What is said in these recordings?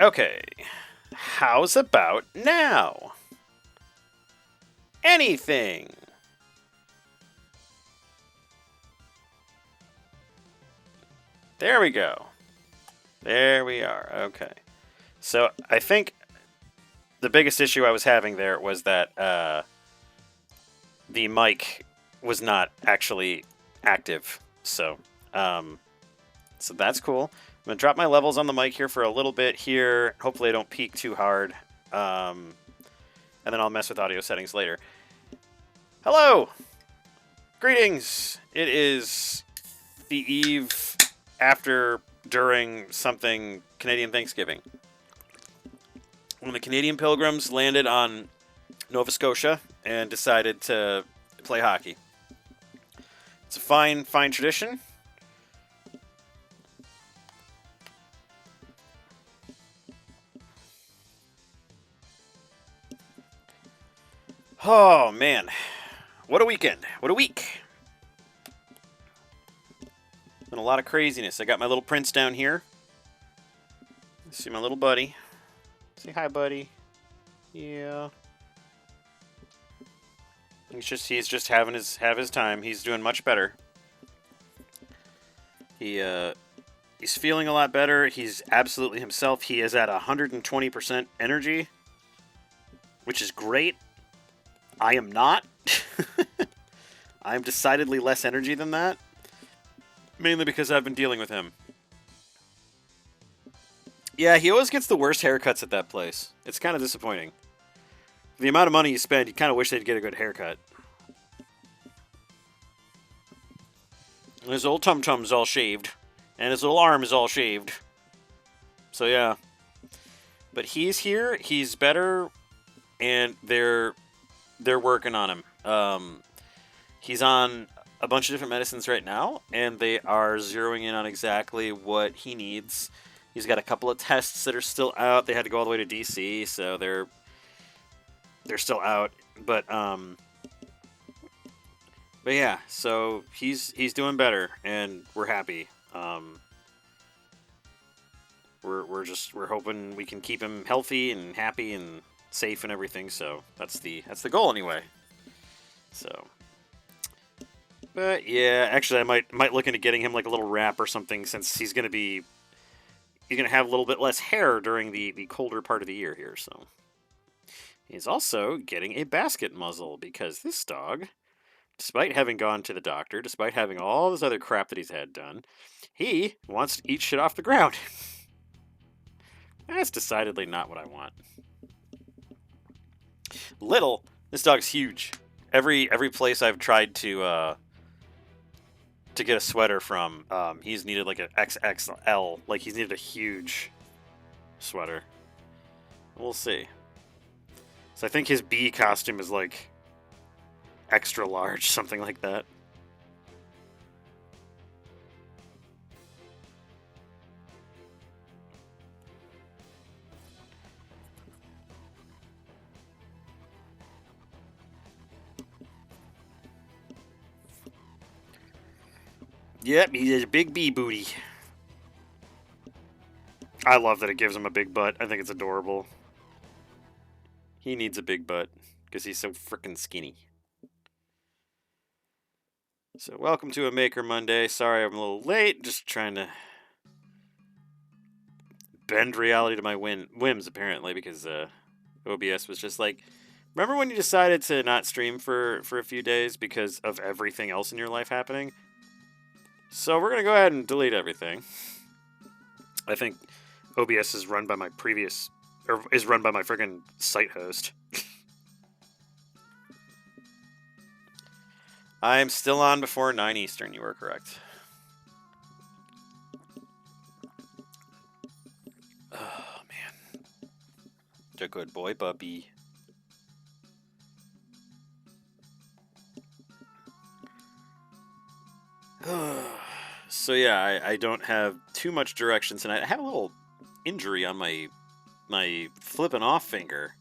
Okay. How's about now? Anything. There we go. There we are. Okay. So I think the biggest issue I was having there was that the mic was not actually active. Um, so that's cool. I'm gonna drop my levels on the mic here for a little bit here. Hopefully I don't peak too hard. And then I'll mess with audio settings later. Hello! Greetings! It is the eve after, during something Canadian Thanksgiving. When the Canadian Pilgrims landed on Nova Scotia and decided to play hockey. It's a fine tradition. Oh, man. What a weekend. What a week. Been a lot of craziness. I got my little prince down here. See my little buddy. Say hi, buddy. Yeah. He's just having his time. He's doing much better. He's feeling a lot better. He's absolutely himself. He is at 120% energy, which is great. I am not. I'm decidedly less energy than that. Mainly because I've been dealing with him. Yeah, he always gets the worst haircuts at that place. It's kind of disappointing. The amount of money you spend, you kind of wish they'd get a good haircut. His old tum-tum's all shaved. And his little arm is all shaved. So yeah. But he's here, he's better, and they're working on him. He's on a bunch of different medicines right now, and they are zeroing in on exactly what he needs. He's got a couple of tests that are still out. They had to go all the way to DC, so they're still out. But yeah, so he's doing better, and we're happy. We're hoping we can keep him healthy and happy and safe and everything. So that's the goal anyway. So, but yeah, actually, I might look into getting him like a little wrap or something, since he's gonna have a little bit less hair during the colder part of the year here. So he's also getting a basket muzzle because this dog, despite having gone to the doctor, despite having all this other crap that he's had done, he wants to eat shit off the ground. That's decidedly not what I want. Little, this dog's huge. Every place I've tried to get a sweater from, he's needed like an XXL. Like he's needed a huge sweater. We'll see. So I think his bee costume is like extra large, something like that. Yep, he has a big bee booty. I love that it gives him a big butt. I think it's adorable. He needs a big butt because he's so freaking skinny. So welcome to a Maker Monday. Sorry I'm a little late. Just trying to bend reality to my whims, apparently, because OBS was just like, remember when you decided to not stream for a few days because of everything else in your life happening? So we're going to go ahead and delete everything. I think OBS is run by my freaking site host. I'm still on before 9 Eastern, you were correct. Oh, man. You're a good boy, puppy. So yeah, I don't have too much direction tonight. I have a little injury on my flipping off finger.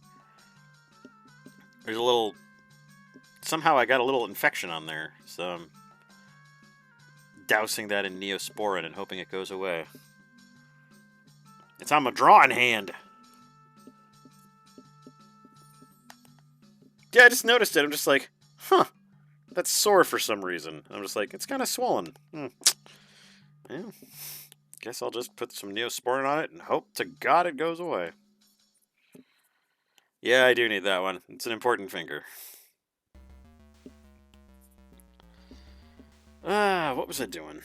There's a little... Somehow I got a little infection on there, so I'm dousing that in Neosporin and hoping it goes away. It's on my drawing hand. Yeah, I just noticed it. I'm just like, huh, that's sore for some reason. I'm just like, it's kind of swollen. Yeah, guess I'll just put some Neosporin on it and hope to God it goes away. Yeah, I do need that one. It's an important finger. What was I doing?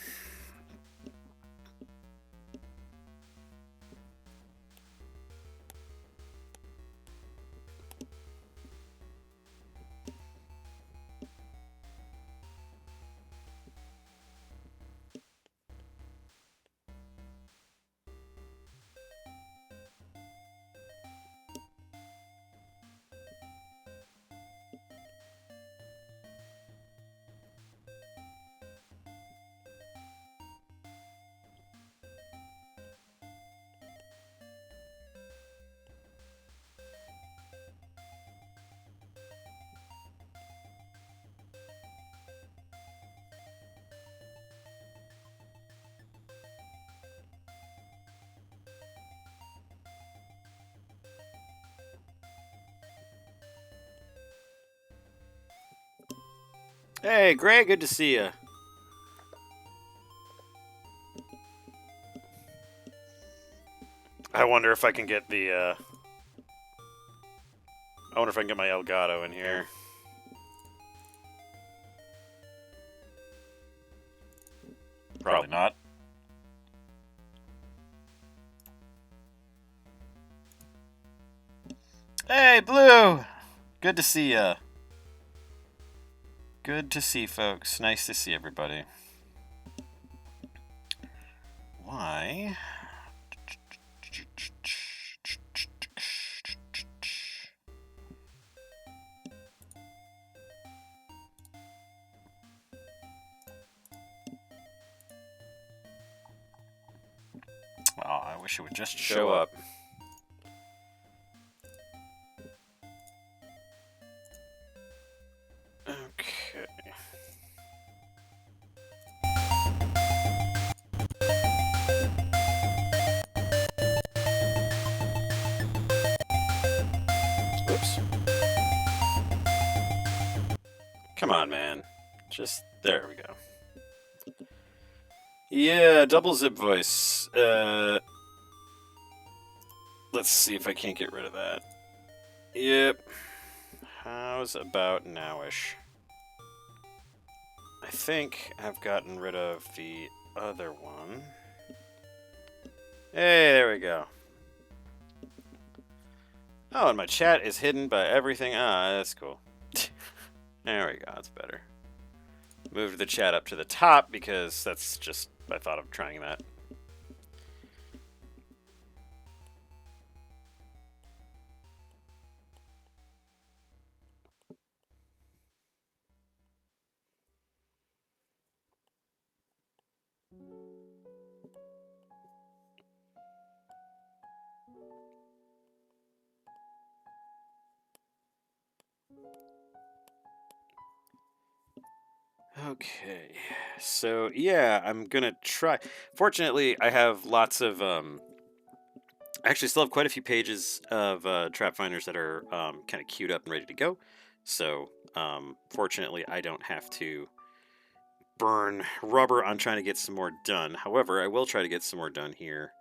Hey, Greg, good to see you. I wonder if I can get the, I wonder if I can get my Elgato in here. Probably not. Hey, Blue! Good to see ya. Good to see folks. Nice to see everybody. Why? Oh, I wish it would just show up. Okay. Oops. Come on, man. Just, there we go. Yeah, double zip voice. Let's see if I can't get rid of that. Yep. How's about nowish? I think I've gotten rid of the other one. Hey, there we go. Oh, and my chat is hidden by everything. Ah, that's cool. There we go, that's better. Moved the chat up to the top because that's just, I thought of trying that. Okay, so yeah, I'm gonna try. Fortunately, I have lots of, I actually still have quite a few pages of trap finders that are kind of queued up and ready to go. So, fortunately, I don't have to burn rubber on trying to get some more done. However, I will try to get some more done here,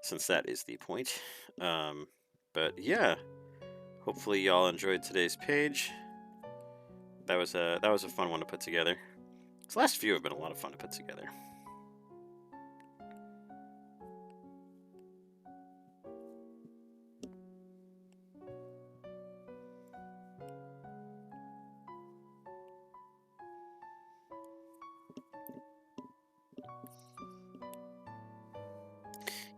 since that is the point. But yeah, hopefully y'all enjoyed today's page. That was a fun one to put together. These last few have been a lot of fun to put together.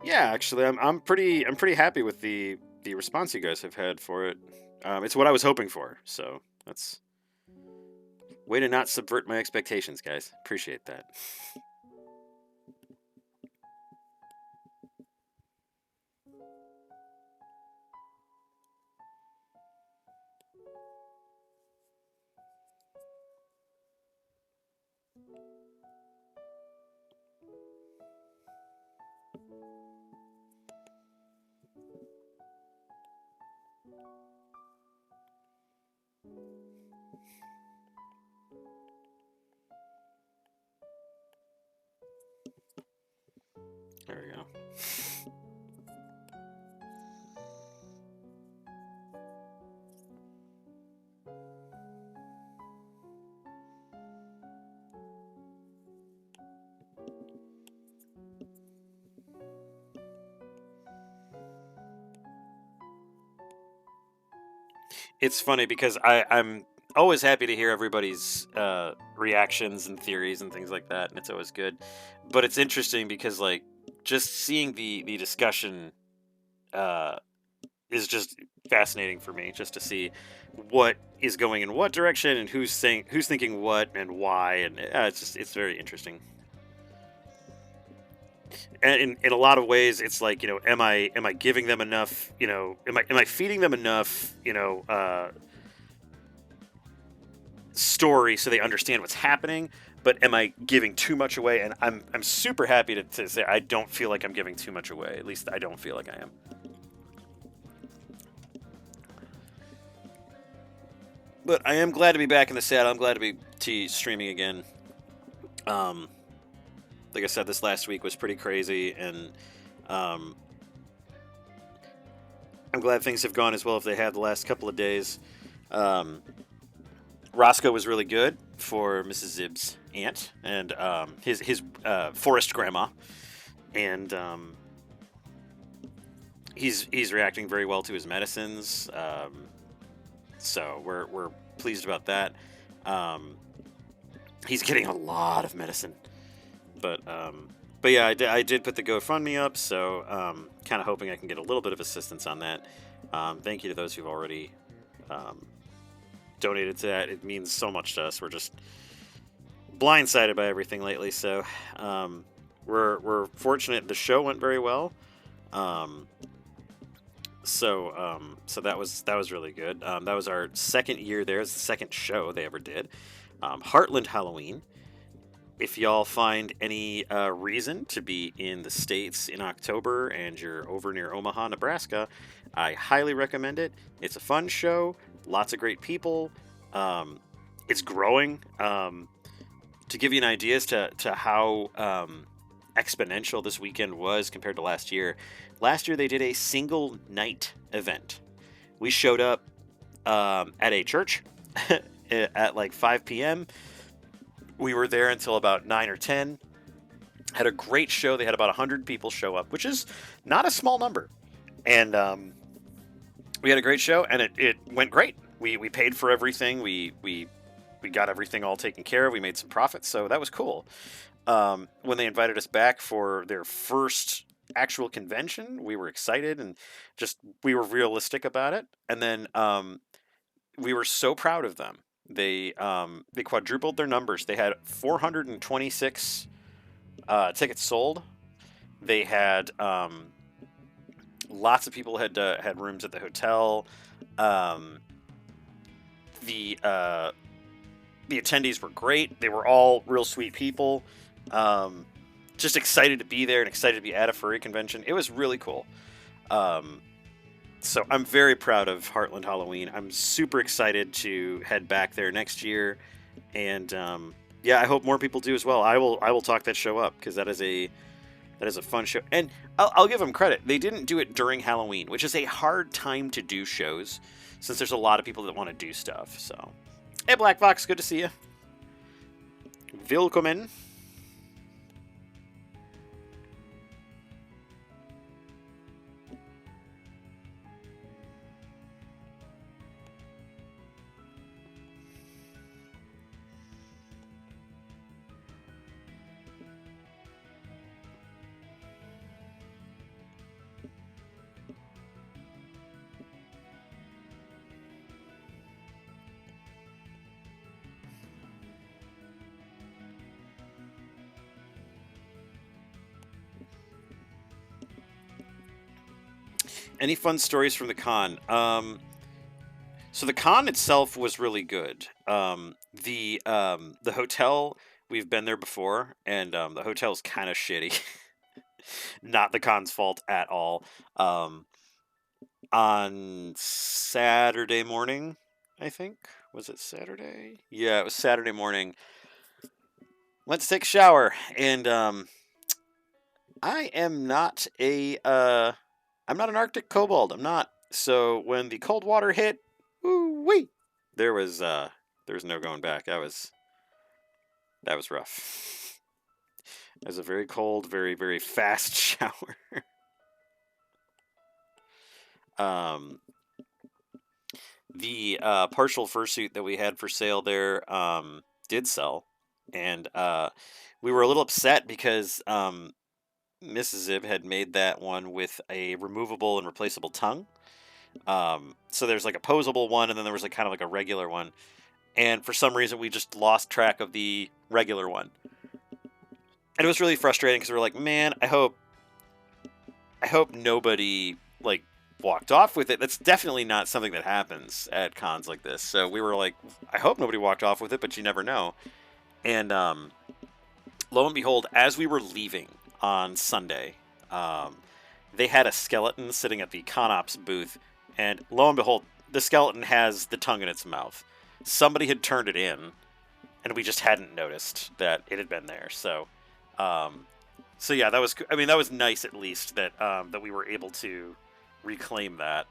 Yeah, actually, I'm pretty happy with the response you guys have had for it. It's what I was hoping for, so that's way to not subvert my expectations, guys. Appreciate that. it's funny because I'm always happy to hear everybody's reactions and theories and things like that, and it's always good. But it's interesting because like just seeing the discussion uh, is just fascinating for me, just to see what is going in what direction and who's thinking what and why, and it's very interesting. And in a lot of ways, it's like, am I giving them enough? Am I feeding them enough? Story so they understand what's happening, but am I giving too much away? And I'm super happy to say I don't feel like I'm giving too much away. At least I don't feel like I am. But I am glad to be back in the saddle. I'm glad to be streaming again. Um, like I said, this last week was pretty crazy, and um, I'm glad things have gone as well as they have the last couple of days. Um, Roscoe was really good for Mrs. Zibb's aunt and his forest grandma, and he's reacting very well to his medicines. So we're pleased about that. Um, he's getting a lot of medicine, but yeah, I did put the GoFundMe up, so kind of hoping I can get a little bit of assistance on that. Thank you to those who've already um, donated to that. It means so much to us. We're just blindsided by everything lately, so we're fortunate. The show went very well. Um, so that was really good. That was our second year there. It's the second show they ever did. Heartland Halloween. If y'all find any reason to be in the States in October and you're over near Omaha, Nebraska, I highly recommend it. It's a fun show, lots of great people. Um, it's growing. To give you an idea as to how exponential this weekend was compared to last year they did a single night event. We showed up at a church at like 5 p.m. We were there until about 9 or 10. Had a great show. They had about 100 people show up, which is not a small number. And we had a great show, and it went great. We paid for everything. We got everything all taken care of. We made some profits, so that was cool. When they invited us back for their first actual convention, we were excited and just we were realistic about it. And then we were so proud of them. They quadrupled their numbers. They had 426 tickets sold. They had lots of people had rooms at the hotel. Um, the the attendees were great. They were all real sweet people. Um, just excited to be there and excited to be at a furry convention. It was really cool. Um, so I'm very proud of Heartland Halloween. I'm super excited to head back there next year, and yeah, I hope more people do as well. I will talk that show up because that is a fun show, and I'll give them credit. They didn't do it during Halloween, which is a hard time to do shows since there's a lot of people that want to do stuff. So, hey, Black Fox, good to see you. Willkommen. Any fun stories from the con? So the con itself was really good. The hotel, we've been there before, and the hotel's kind of shitty. Not the con's fault at all. Um, on Saturday morning, I think. Was it Saturday? Yeah, it was Saturday morning. Went to take a shower, and I am not I'm not an Arctic kobold. I'm not. So when the cold water hit, woo wee, there was no going back. That was rough. It was a very cold, very very fast shower. um, the partial fursuit that we had for sale there did sell, and we were a little upset because Mrs. Zib had made that one with a removable and replaceable tongue. So there's like a posable one, and then there was like kind of like a regular one. And for some reason, we just lost track of the regular one, and it was really frustrating because we were like, man, I hope nobody like walked off with it. That's definitely not something that happens at cons like this. So we were like, I hope nobody walked off with it, but you never know. And lo and behold, as we were leaving on Sunday, they had a skeleton sitting at the ConOps booth, and lo and behold, the skeleton has the tongue in its mouth. Somebody had turned it in, and we just hadn't noticed that it had been there. Um, so yeah, that was. I mean, that was nice at least that that we were able to reclaim that.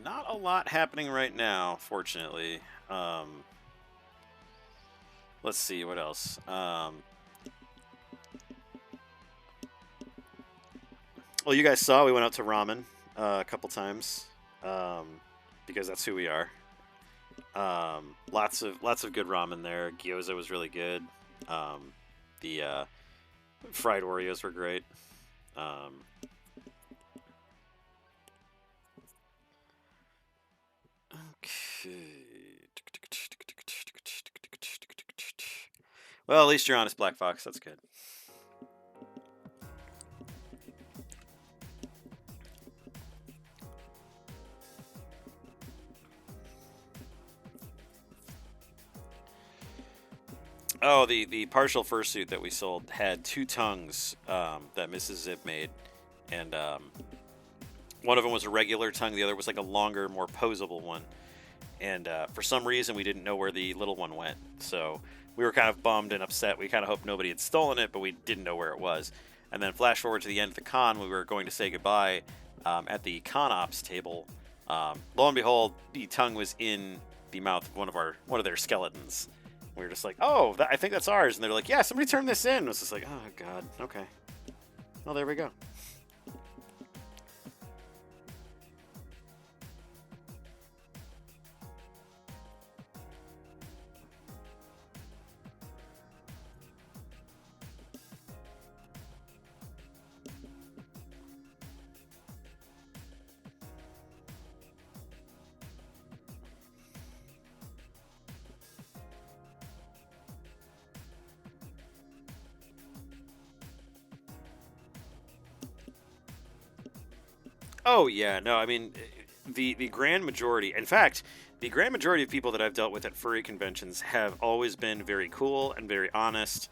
Not a lot happening right now, fortunately. Let's see what else. Well, you guys saw we went out to ramen a couple times because that's who we are. Lots of good ramen there. Gyoza was really good. Um, the fried Oreos were great. Um, okay. Well, at least you're honest, Black Fox. That's good. Oh, the partial fursuit that we sold had two tongues that Mrs. Zip made, and one of them was a regular tongue. The other was like a longer, more posable one. And for some reason, we didn't know where the little one went. So we were kind of bummed and upset. We kind of hoped nobody had stolen it, but we didn't know where it was. And then flash forward to the end of the con, we were going to say goodbye at the con ops table. Lo and behold, the tongue was in the mouth of one of their skeletons. We were just like, oh, I think that's ours. And they're like, yeah, somebody turned this in. I was just like, oh, God, okay. Well, there we go. Oh yeah, no, I mean the grand majority. In fact, the grand majority of people that I've dealt with at furry conventions have always been very cool and very honest.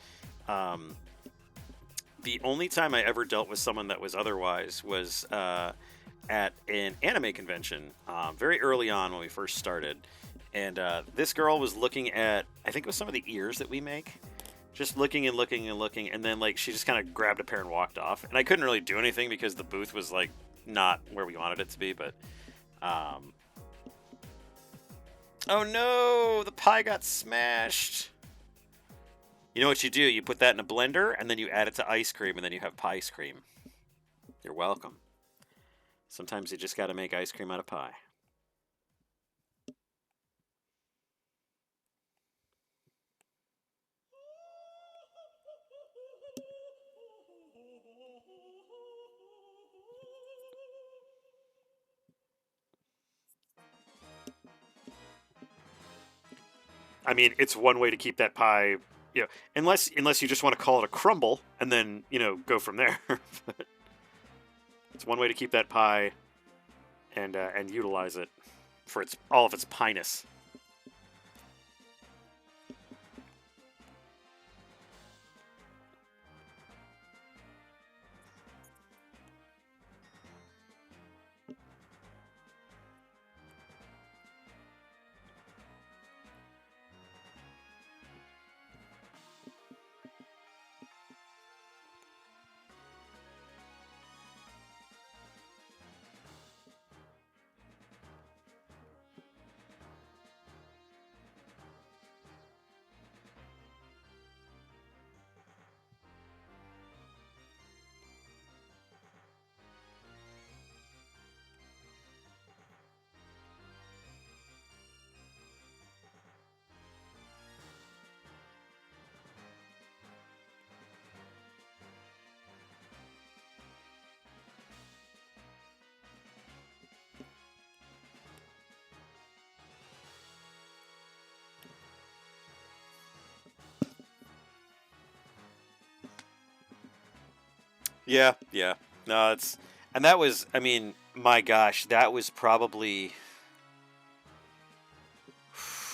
Um, the only time I ever dealt with someone that was otherwise was at an anime convention very early on when we first started, and this girl was looking at I think it was some of the ears that we make. Just looking and looking and looking, and then like she just kind of grabbed a pair and walked off. And I couldn't really do anything because the booth was like not where we wanted it to be. But um, oh no, the pie got smashed. You know what you do? You put that in a blender, and then you add it to ice cream, and then you have pie cream. You're welcome. Sometimes you just got to make ice cream out of pie. I mean, it's one way to keep that pie, you know, unless you just want to call it a crumble and then go from there. It's one way to keep that pie and utilize it for its all of its piness. Yeah, yeah. No, it's and that was. I mean, my gosh, that was probably.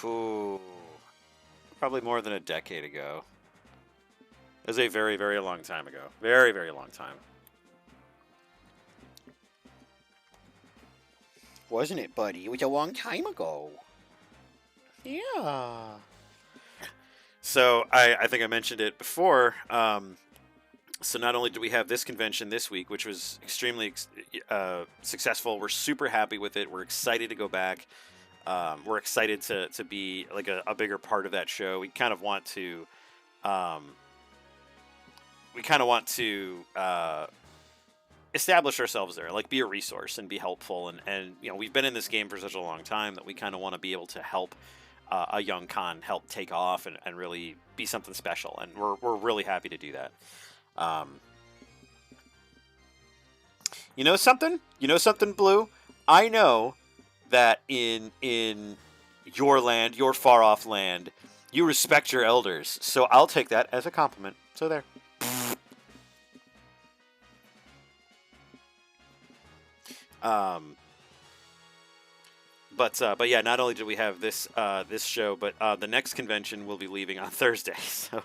Ooh, probably more than a decade ago. It was a very, very long time ago. Very, very long time. Wasn't it, buddy? It was a long time ago. Yeah. So I think I mentioned it before. So not only do we have this convention this week, which was extremely successful, we're super happy with it. We're excited to go back. We're excited to be like a bigger part of that show. We kind of want to. We kind of want to establish ourselves there, like be a resource and be helpful. And you know, we've been in this game for such a long time that we kind of want to be able to help a young con help take off and really be something special. And we're really happy to do that. You know something? You know something, Blue? I know that in your land, your far off land, you respect your elders. So I'll take that as a compliment. So there. But yeah, not only do we have this this show, but the next convention will be leaving on Thursday. So,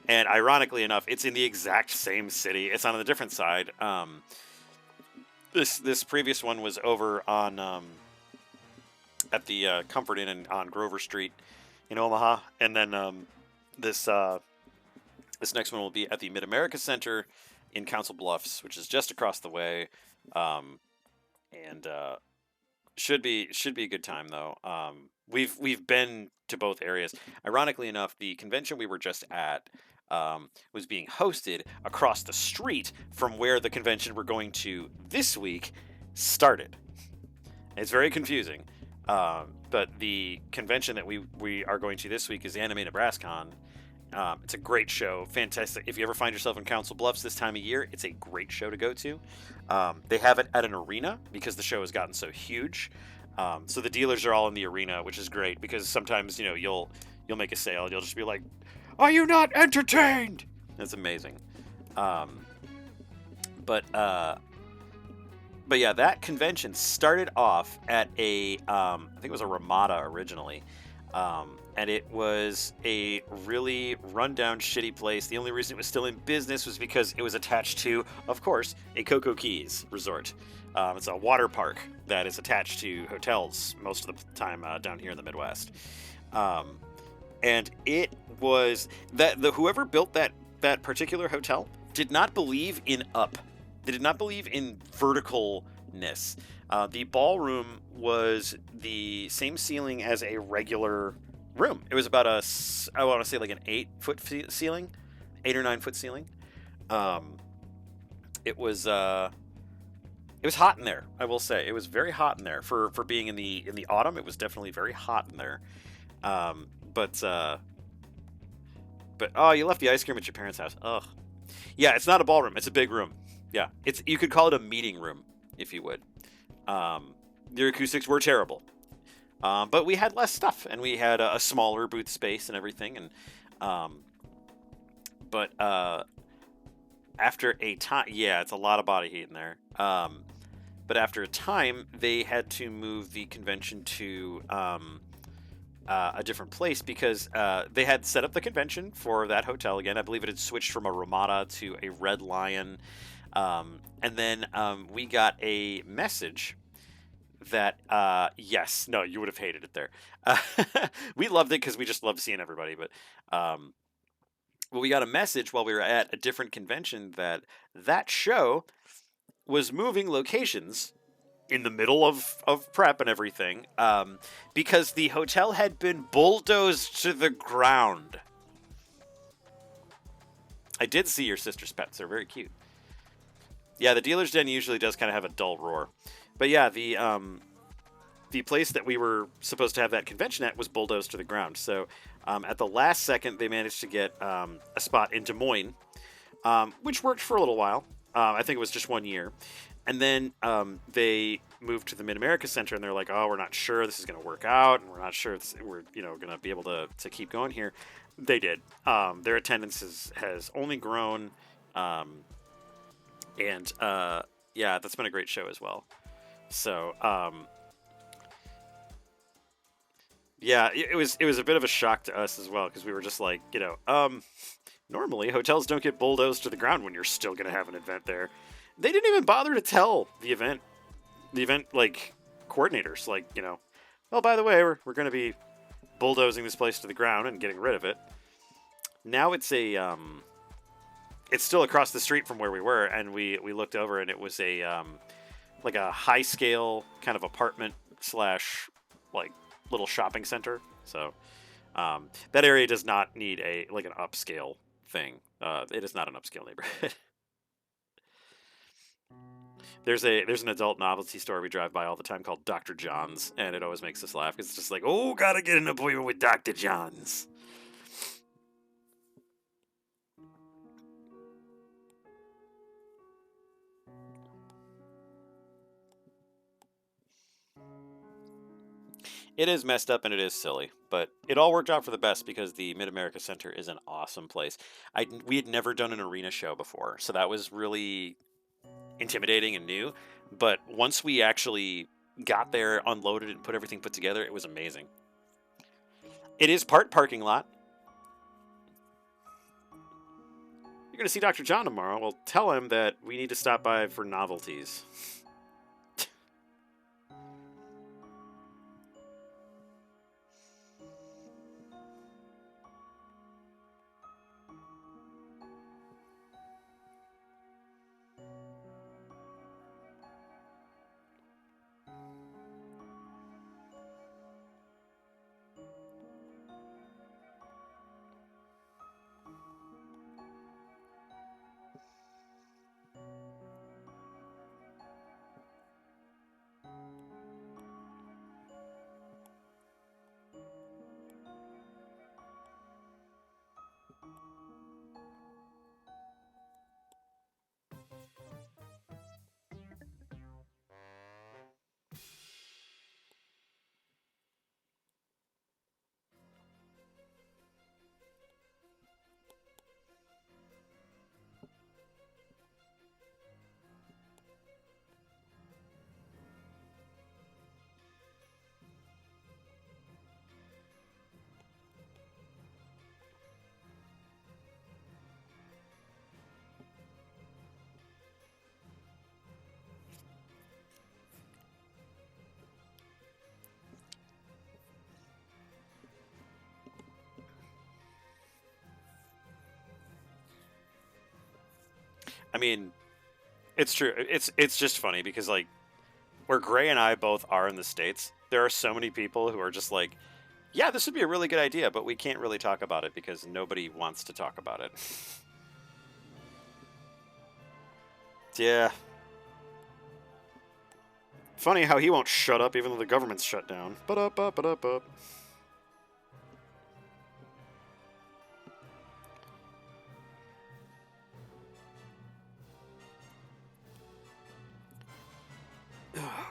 and ironically enough, it's in the exact same city. It's on a different side. This previous one was over on at the Comfort Inn on Grover Street in Omaha, and then this this next one will be at the Mid America Center in Council Bluffs, which is just across the way. And should be a good time though. We've been to both areas. Ironically enough, the convention we were just at was being hosted across the street from where the convention we're going to this week started. It's very confusing. But the convention that we are going to this week is Anime Nebrascon. It's a great show, fantastic. If you ever find yourself in Council Bluffs this time of year, it's a great show to go to. They have it at an arena because the show has gotten so huge. So the dealers are all in the arena, which is great because sometimes you'll make a sale, and you'll just be like, "Are you not entertained?" That's amazing. But yeah, that convention started off at a I think it was a Ramada originally. And it was a really rundown, shitty place. The only reason it was still in business was because it was attached to, of course, a Cocoa Keys resort. It's a water park that is attached to hotels most of the time down here in the Midwest. And it was that whoever built that particular hotel did not believe in up. They did not believe in verticalness. The ballroom was the same ceiling as a regular room. It was about I want to say like an 8-foot ceiling, 8 or 9 foot ceiling. It was hot in there. I will say it was very hot in there for being in the autumn. It was definitely very hot in there. But oh, you left the ice cream at your parents' house. Ugh. Yeah, it's not a ballroom. It's a big room. Yeah, you could call it a meeting room if you would. The acoustics were terrible. But we had less stuff, and we had a smaller booth space and everything. And but after a time, yeah, it's a lot of body heat in there. But after a time, they had to move the convention to a different place because they had set up the convention for that hotel again. I believe it had switched from a Ramada to a Red Lion. And then we got a message that yes, no, you would have hated it there. We loved it because we just loved seeing everybody. But we got a message while we were at a different convention that show was moving locations in the middle of prep and everything because the hotel had been bulldozed to the ground. I did see your sister's pets. They're very cute. Yeah, the dealer's den usually does kind of have a dull roar. But yeah, the place that we were supposed to have that convention at was bulldozed to the ground. So at the last second, they managed to get a spot in Des Moines, which worked for a little while. I think it was just 1 year. And then they moved to the Mid-America Center, and they're like, oh, we're not sure this is going to work out, and we're not sure we're going to be able to keep going here. They did. Their attendance has only grown And yeah, that's been a great show as well. So yeah, it was a bit of a shock to us as well because we were just like, normally hotels don't get bulldozed to the ground when you're still going to have an event there. They didn't even bother to tell the event like coordinators, like, oh, by the way, we're going to be bulldozing this place to the ground and getting rid of it. Now it's it's still across the street from where we were, and we looked over and it was a like a high scale kind of apartment slash like little shopping center. So that area does not need an upscale thing. It is not an upscale neighborhood. There's an adult novelty store we drive by all the time called Dr. John's, and it always makes us laugh because it's just like, oh, gotta get an appointment with Dr. John's. It is messed up and it is silly, but it all worked out for the best because the Mid America Center is an awesome place. We had never done an arena show before, so that was really intimidating and new. But once we actually got there, unloaded, and put everything put together, it was amazing. It is part parking lot. You're going to see Dr. John tomorrow. Well, tell him that we need to stop by for novelties. I mean, it's true. It's just funny because like where Gray and I both are in the States, there are so many people who are just like, yeah, this would be a really good idea, but we can't really talk about it because nobody wants to talk about it. Yeah. Funny how he won't shut up even though the government's shut down. Ba-da-ba-ba-da-ba.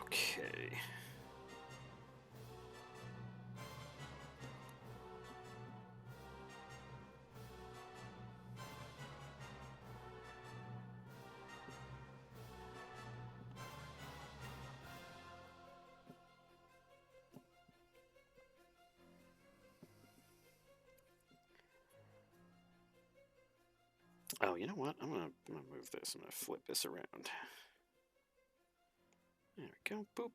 Okay. Oh, you know what? I'm gonna move this. I'm gonna flip this around. There we go. Boop.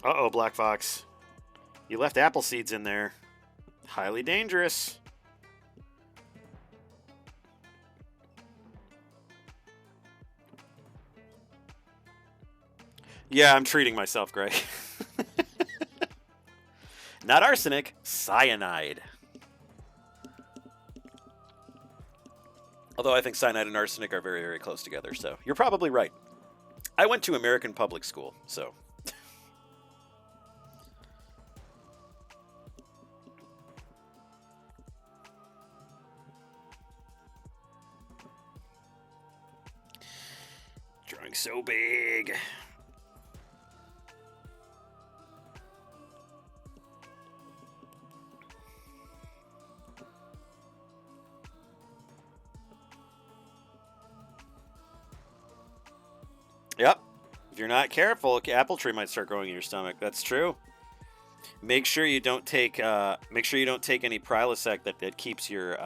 Uh-oh, Black Fox. You left apple seeds in there. Highly dangerous. Yeah, I'm treating myself, Gray. Not arsenic, cyanide. Although I think cyanide and arsenic are very, very close together, so you're probably right. I went to American public school, so. Drawing so big. Yep. If you're not careful, apple tree might start growing in your stomach. That's true. Make sure you don't take any Prilosec that keeps your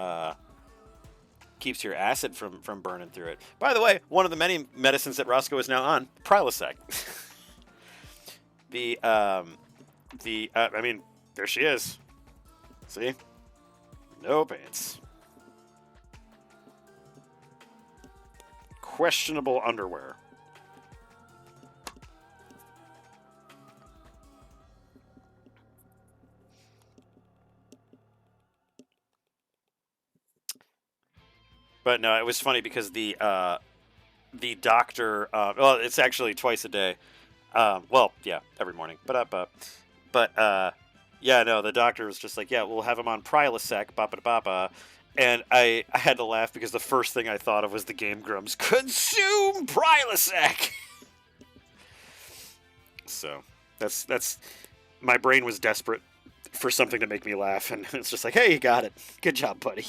acid from burning through it. By the way, one of the many medicines that Roscoe is now on, Prilosec. I mean, there she is. See? No pants. Questionable underwear. But no, it was funny because the doctor, well, it's actually twice a day. Well, yeah, every morning. Yeah, no, the doctor was just like, yeah, we'll have him on Prilosec, bapa. And I had to laugh because the first thing I thought of was the Game Grumps. Consume Prilosec! So, that's my brain was desperate for something to make me laugh, and it's just like, hey, you got it. Good job, buddy.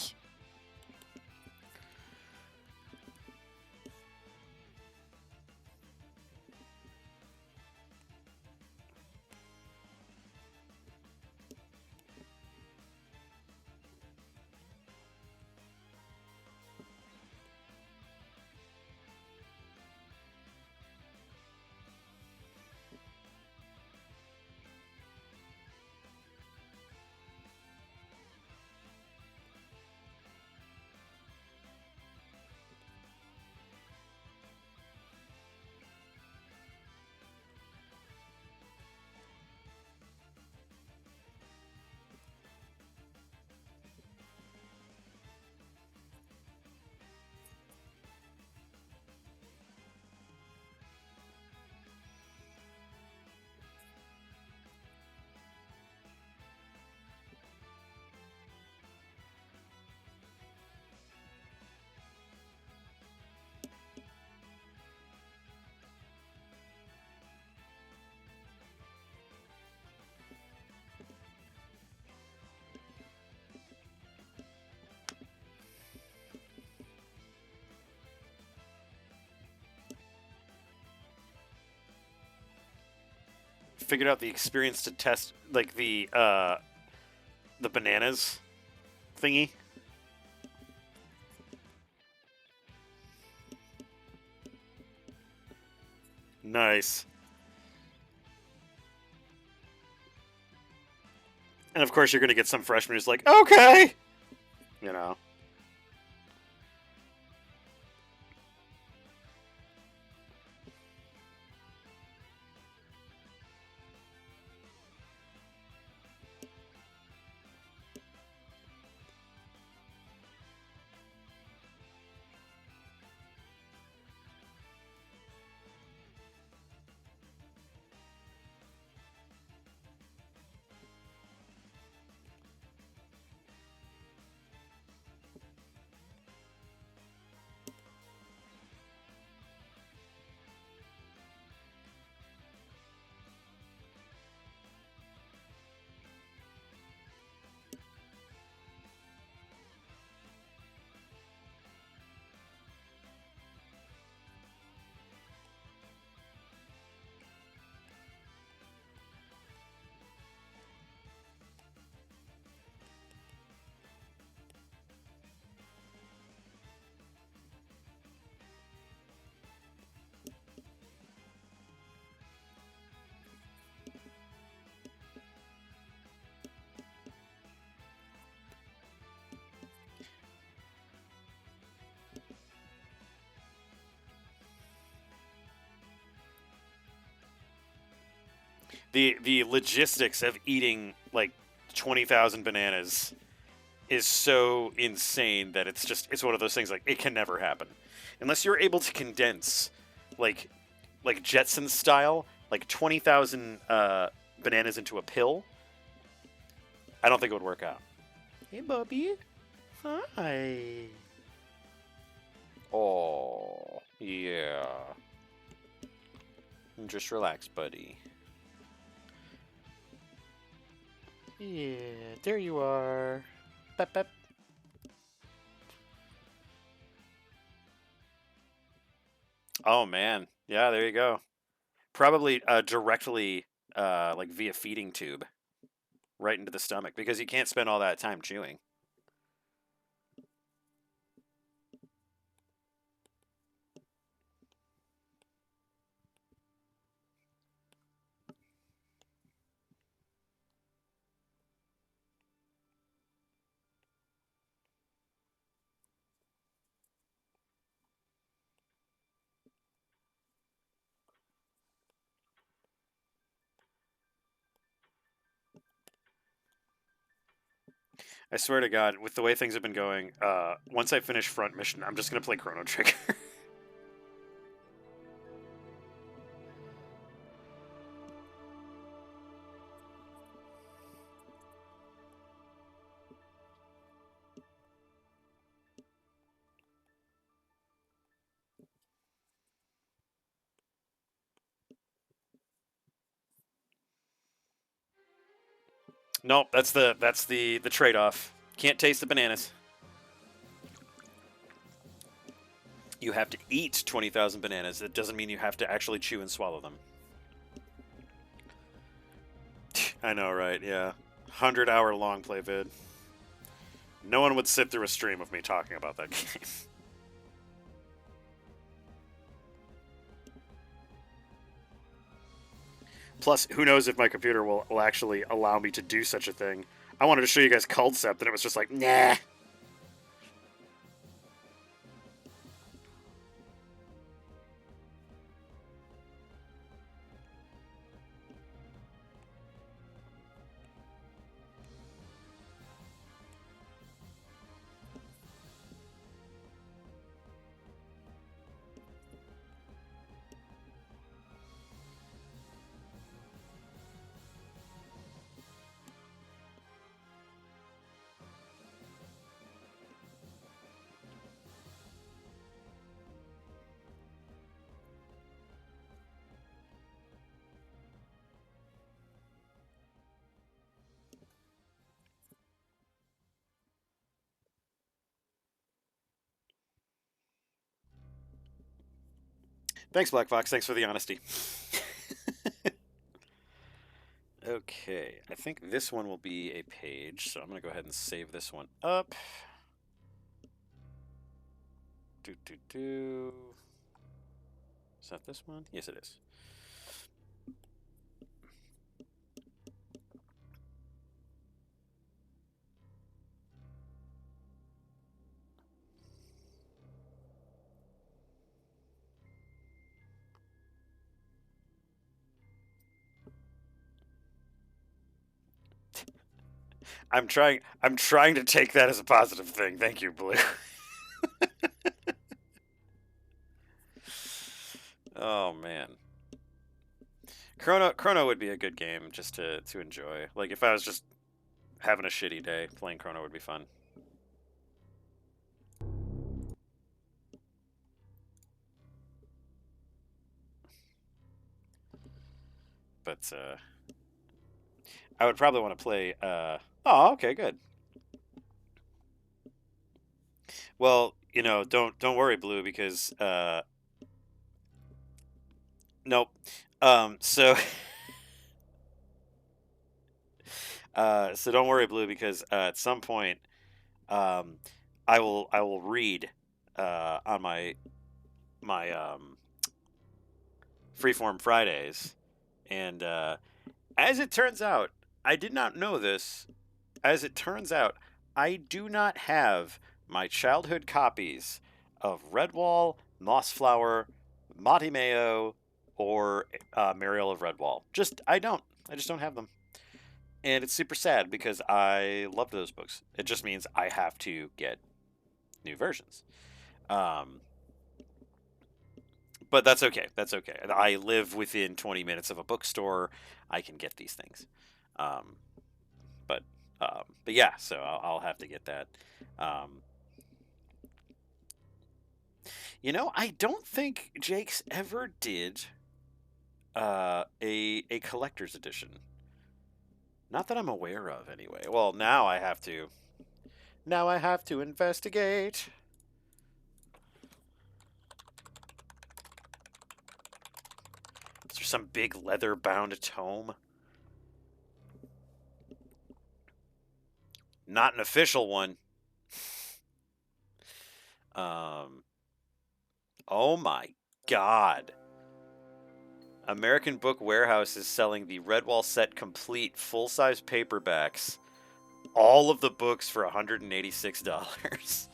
Figured out the experience to test like the bananas thingy. Nice. And of course you're gonna get some freshman who's like, okay, you know. The logistics of eating like 20,000 bananas is so insane that it's one of those things like it can never happen unless you're able to condense like Jetson style like 20,000 bananas into a pill. I don't think it would work out. Hey, Bubby. Hi. Oh, yeah. Just relax, buddy. Yeah, there you are. Bep, bep. Oh man, yeah, there you go. Probably directly, like via feeding tube, right into the stomach because you can't spend all that time chewing. I swear to God, with the way things have been going, once I finish front mission, I'm just gonna play Chrono Trigger. Nope, that's the trade off. Can't taste the bananas. You have to eat 20,000 bananas. It doesn't mean you have to actually chew and swallow them. I know, right? Yeah. 100-hour long play vid. No one would sit through a stream of me talking about that game. Plus, who knows if my computer will actually allow me to do such a thing. I wanted to show you guys Culdcept, and it was just like, nah. Thanks, Black Fox. Thanks for the honesty. Okay, I think this one will be a page, so I'm going to go ahead and save this one up. Do. Is that this one? Yes, it is. I'm trying to take that as a positive thing. Thank you, Blue. Oh man. Chrono would be a good game just to enjoy. Like if I was just having a shitty day, playing Chrono would be fun. But I would probably want to play oh, okay, good. Well, don't worry, Blue, because nope. So so don't worry, Blue, because at some point um I will read on my Freeform Fridays, and as it turns out, I did not know this. As it turns out, I do not have my childhood copies of Redwall, Mossflower, Monty Mayo, or Mariel of Redwall. I just don't have them. And it's super sad because I love those books. It just means I have to get new versions. Um, but that's okay. That's okay. I live within 20 minutes of a bookstore. I can get these things. Um, but but yeah, so I'll have to get that. Um, I don't think Jake's ever did a collector's edition. Not that I'm aware of, anyway. Well, now I have to. Now I have to investigate. Is there some big leather-bound tome? Not an official one. Oh my God. American Book Warehouse is selling the Redwall set complete full-size paperbacks. All of the books for $186.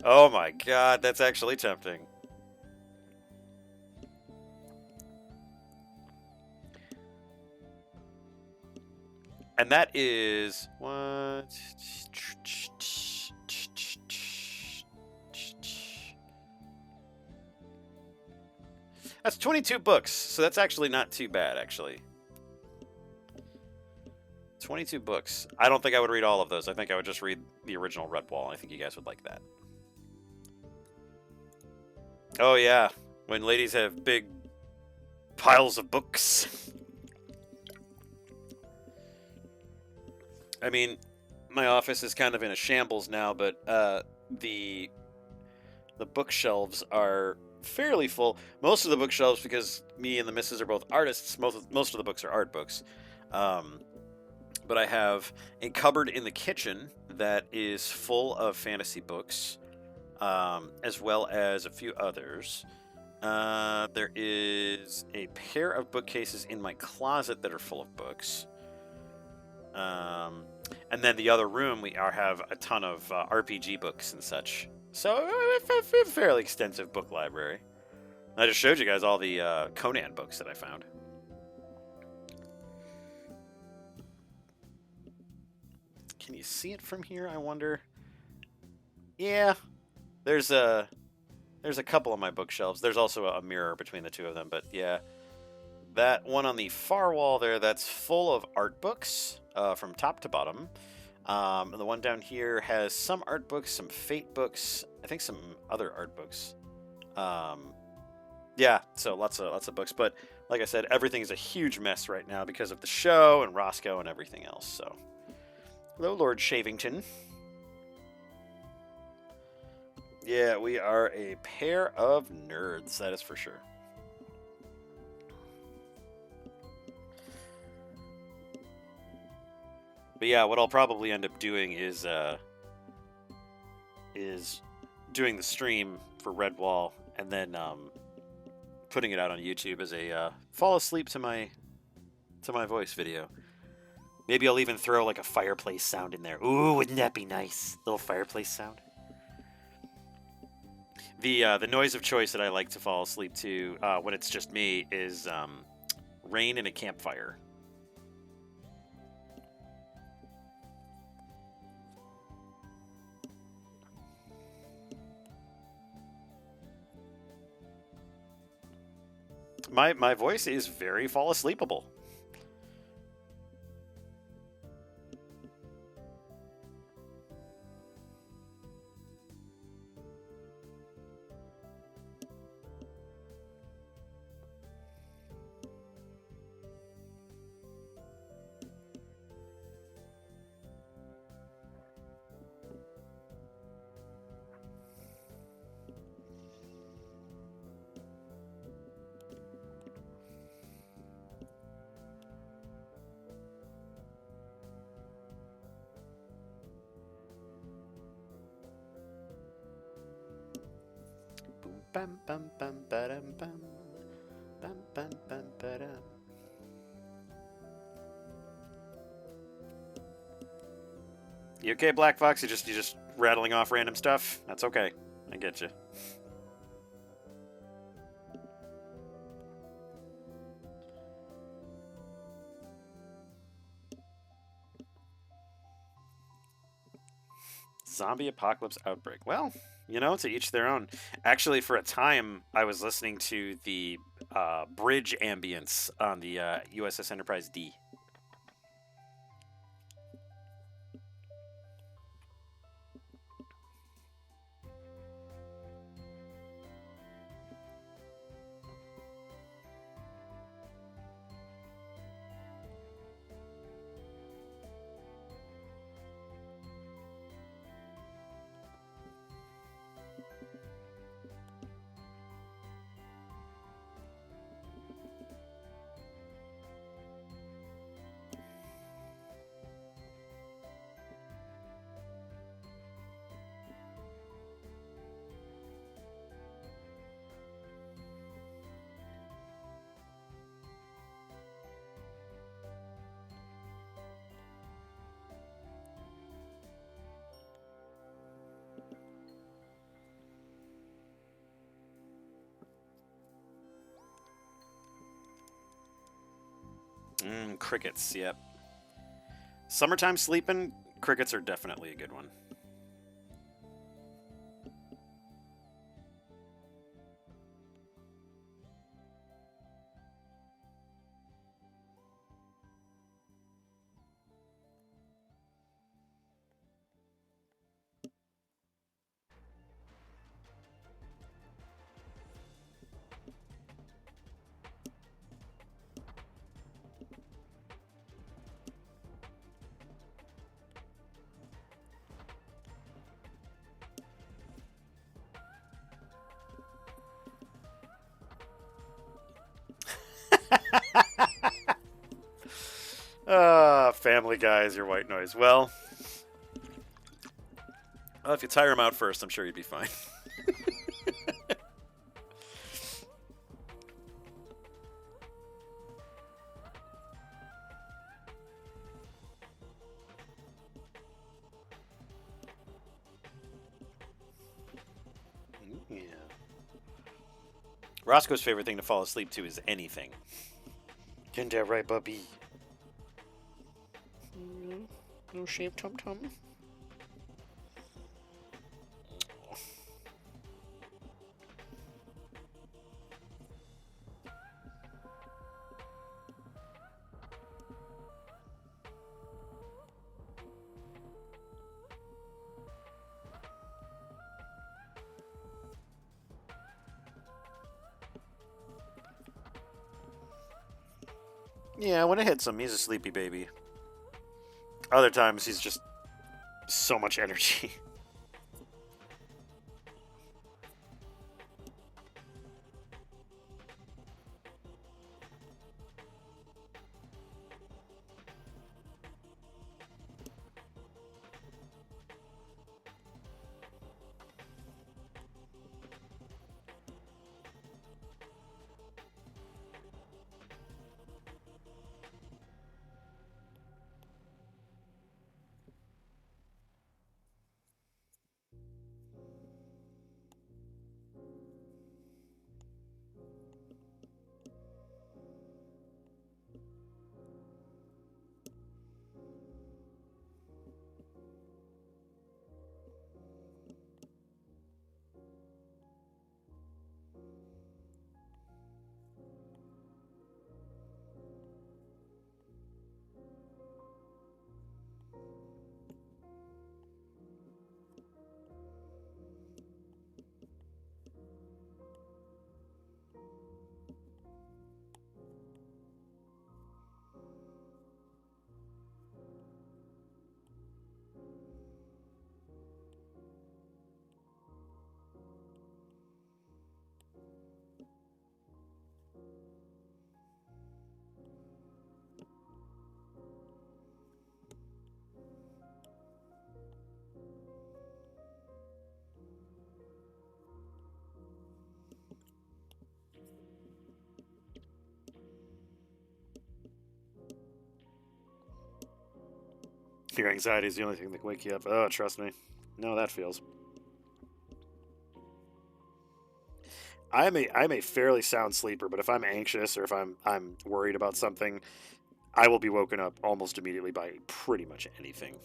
Oh my God, that's actually tempting. And that is what? That's 22 books, so that's actually not too bad, actually. 22 books. I don't think I would read all of those. I think I would just read the original Redwall. I think you guys would like that. Oh, yeah. When ladies have big piles of books. I mean, my office is kind of in a shambles now, but the bookshelves are fairly full. Most of the bookshelves, because me and the missus are both artists, most of the books are art books. But I have a cupboard in the kitchen that is full of fantasy books, as well as a few others. There is a pair of bookcases in my closet that are full of books. And then the other room, we have a ton of RPG books and such. So a fairly extensive book library. I just showed you guys all the Conan books that I found. Can you see it from here, I wonder? Yeah, there's a couple of my bookshelves. There's also a mirror between the two of them, but yeah. That one on the far wall there, that's full of art books from top to bottom. And the one down here has some art books, some Fate books, I think some other art books. Yeah, so lots of books. But like I said, everything is a huge mess right now because of the show and Roscoe and everything else. So, hello, Lord Shavington. Yeah, we are a pair of nerds, that is for sure. But yeah, what I'll probably end up doing is doing the stream for Redwall and then putting it out on YouTube as a fall asleep to my voice video. Maybe I'll even throw like a fireplace sound in there. Ooh, wouldn't that be nice? Little fireplace sound. The noise of choice that I like to fall asleep to when it's just me is rain in a campfire. My voice is very fall asleepable. Bam bam bam bam bam bam bam bam bam. You okay, Black Fox? You just rattling off random stuff? That's okay. I get you. Zombie apocalypse outbreak. Well, you know, to each their own. Actually, for a time, I was listening to the bridge ambience on the USS Enterprise D. Crickets, yep. Summertime sleeping, crickets are definitely a good one. Family Guy is your white noise. Well, if you tire him out first, I'm sure you'd be fine. Yeah. Roscoe's favorite thing to fall asleep to is anything. Get that right, Bubby. No shaved tum tum. Yeah, when it hits him, he's a sleepy baby. Other times, he's just so much energy. Your anxiety is the only thing that can wake you up. Oh, trust me. No, that feels. I'm a fairly sound sleeper, but if I'm anxious or if I'm worried about something, I will be woken up almost immediately by pretty much anything.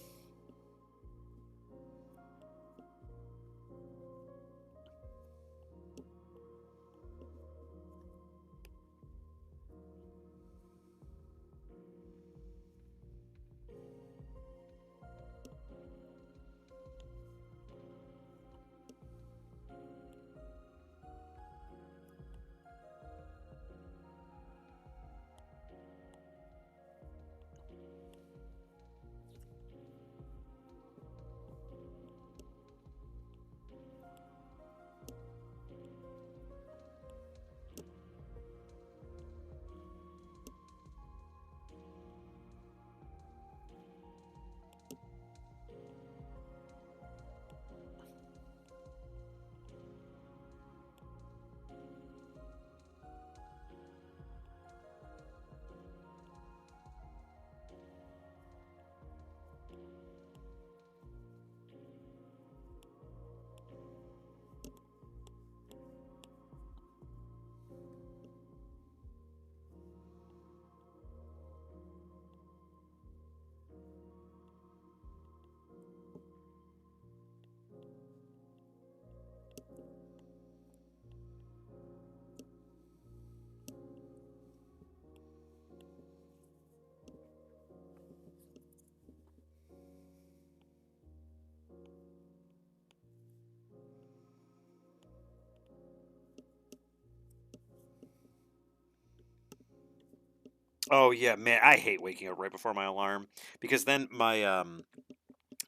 Oh yeah, man, I hate waking up right before my alarm because then my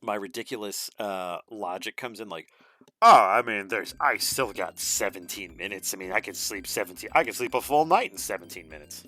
ridiculous logic comes in like, oh, I mean, I still got 17 minutes. I mean, I could sleep a full night in 17 minutes.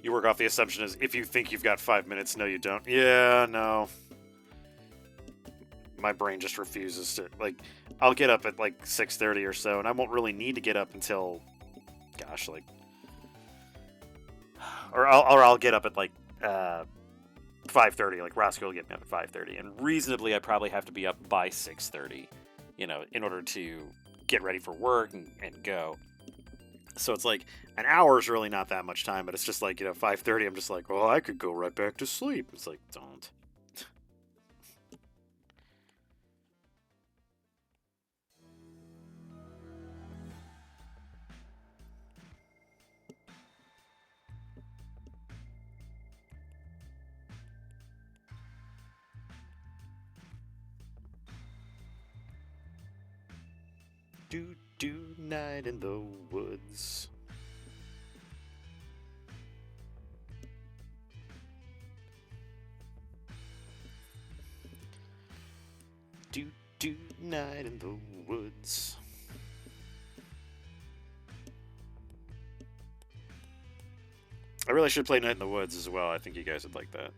You work off the assumption is if you think you've got 5 minutes, no, you don't. Yeah, no. My brain just refuses to like. I'll get up at like 6:30 or so, and I won't really need to get up until, gosh, like, or I'll get up at like 5:30. Like Roscoe will get me up at 5:30, and reasonably, I probably have to be up by 6:30, in order to get ready for work and go. So it's like an hour is really not that much time, but it's just like 5:30. I'm just like, well, I could go right back to sleep. It's like, don't. Do night in the woods. Do night in the woods. I really should play Night in the Woods as well. I think you guys would like that.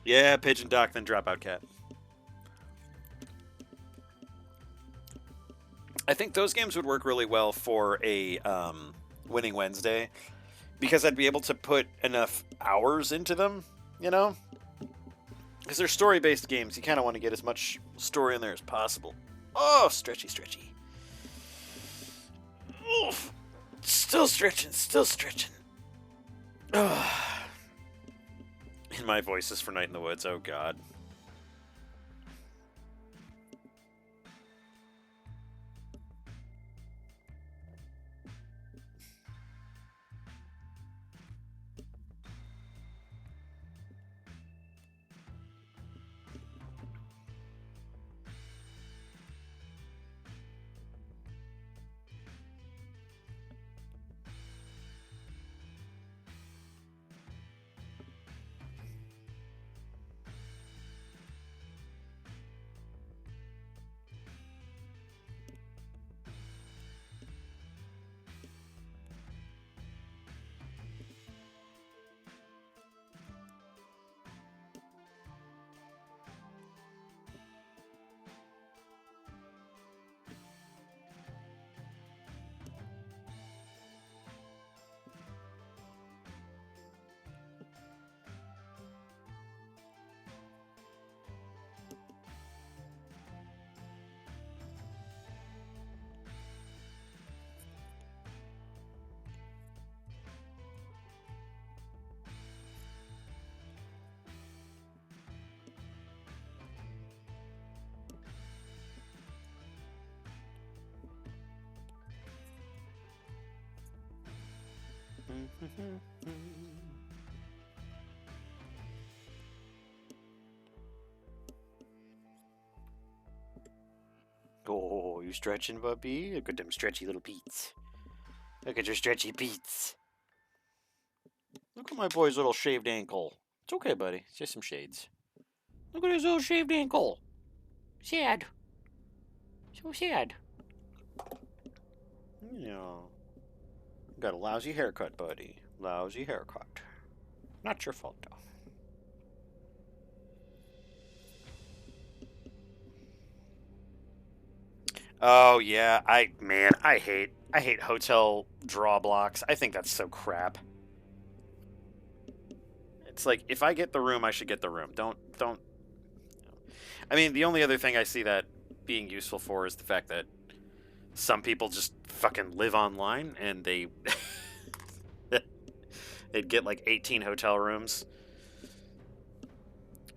Yeah, Pigeon Doc, then Dropout Cat. I think those games would work really well for a Winning Wednesday because I'd be able to put enough hours into them, Because they're story-based games. You kind of want to get as much story in there as possible. Oh, stretchy, stretchy. Oof. Still stretching, still stretching. Ugh. And my voice is for Night in the Woods. Oh, God. Oh, you stretching, puppy? Look at them stretchy little peats. Look at your stretchy peats. Look at my boy's little shaved ankle. It's okay, buddy. It's just some shades. Look at his little shaved ankle. Sad. So sad. Yeah. Got a lousy haircut, buddy. Lousy haircut. Not your fault, though. Oh yeah, I hate hotel draw blocks. I think that's so crap. It's like if I get the room, I should get the room. Don't. I mean, the only other thing I see that being useful for is the fact that some people just fucking live online and they'd get like 18 hotel rooms.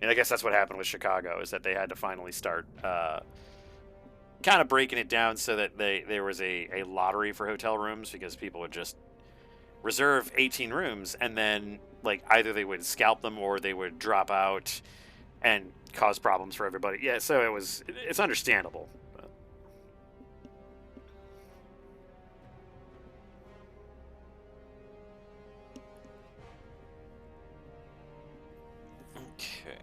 And I guess that's what happened with Chicago, is that they had to finally start kind of breaking it down so that there was a lottery for hotel rooms, because people would just reserve 18 rooms and then like either they would scalp them or they would drop out and cause problems for everybody. Yeah, so it's understandable. But. Okay.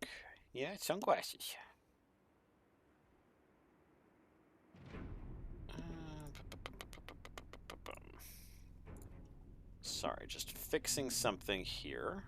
Okay. Yeah, sunglasses. Sorry, just fixing something here.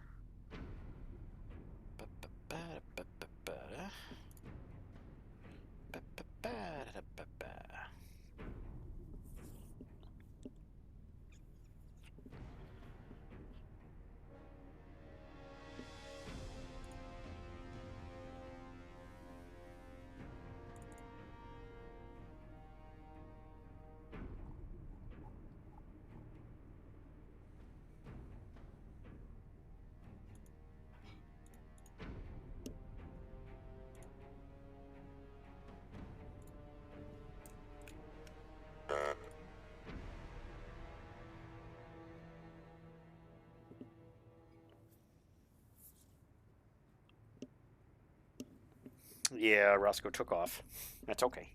Yeah, Roscoe took off. That's okay.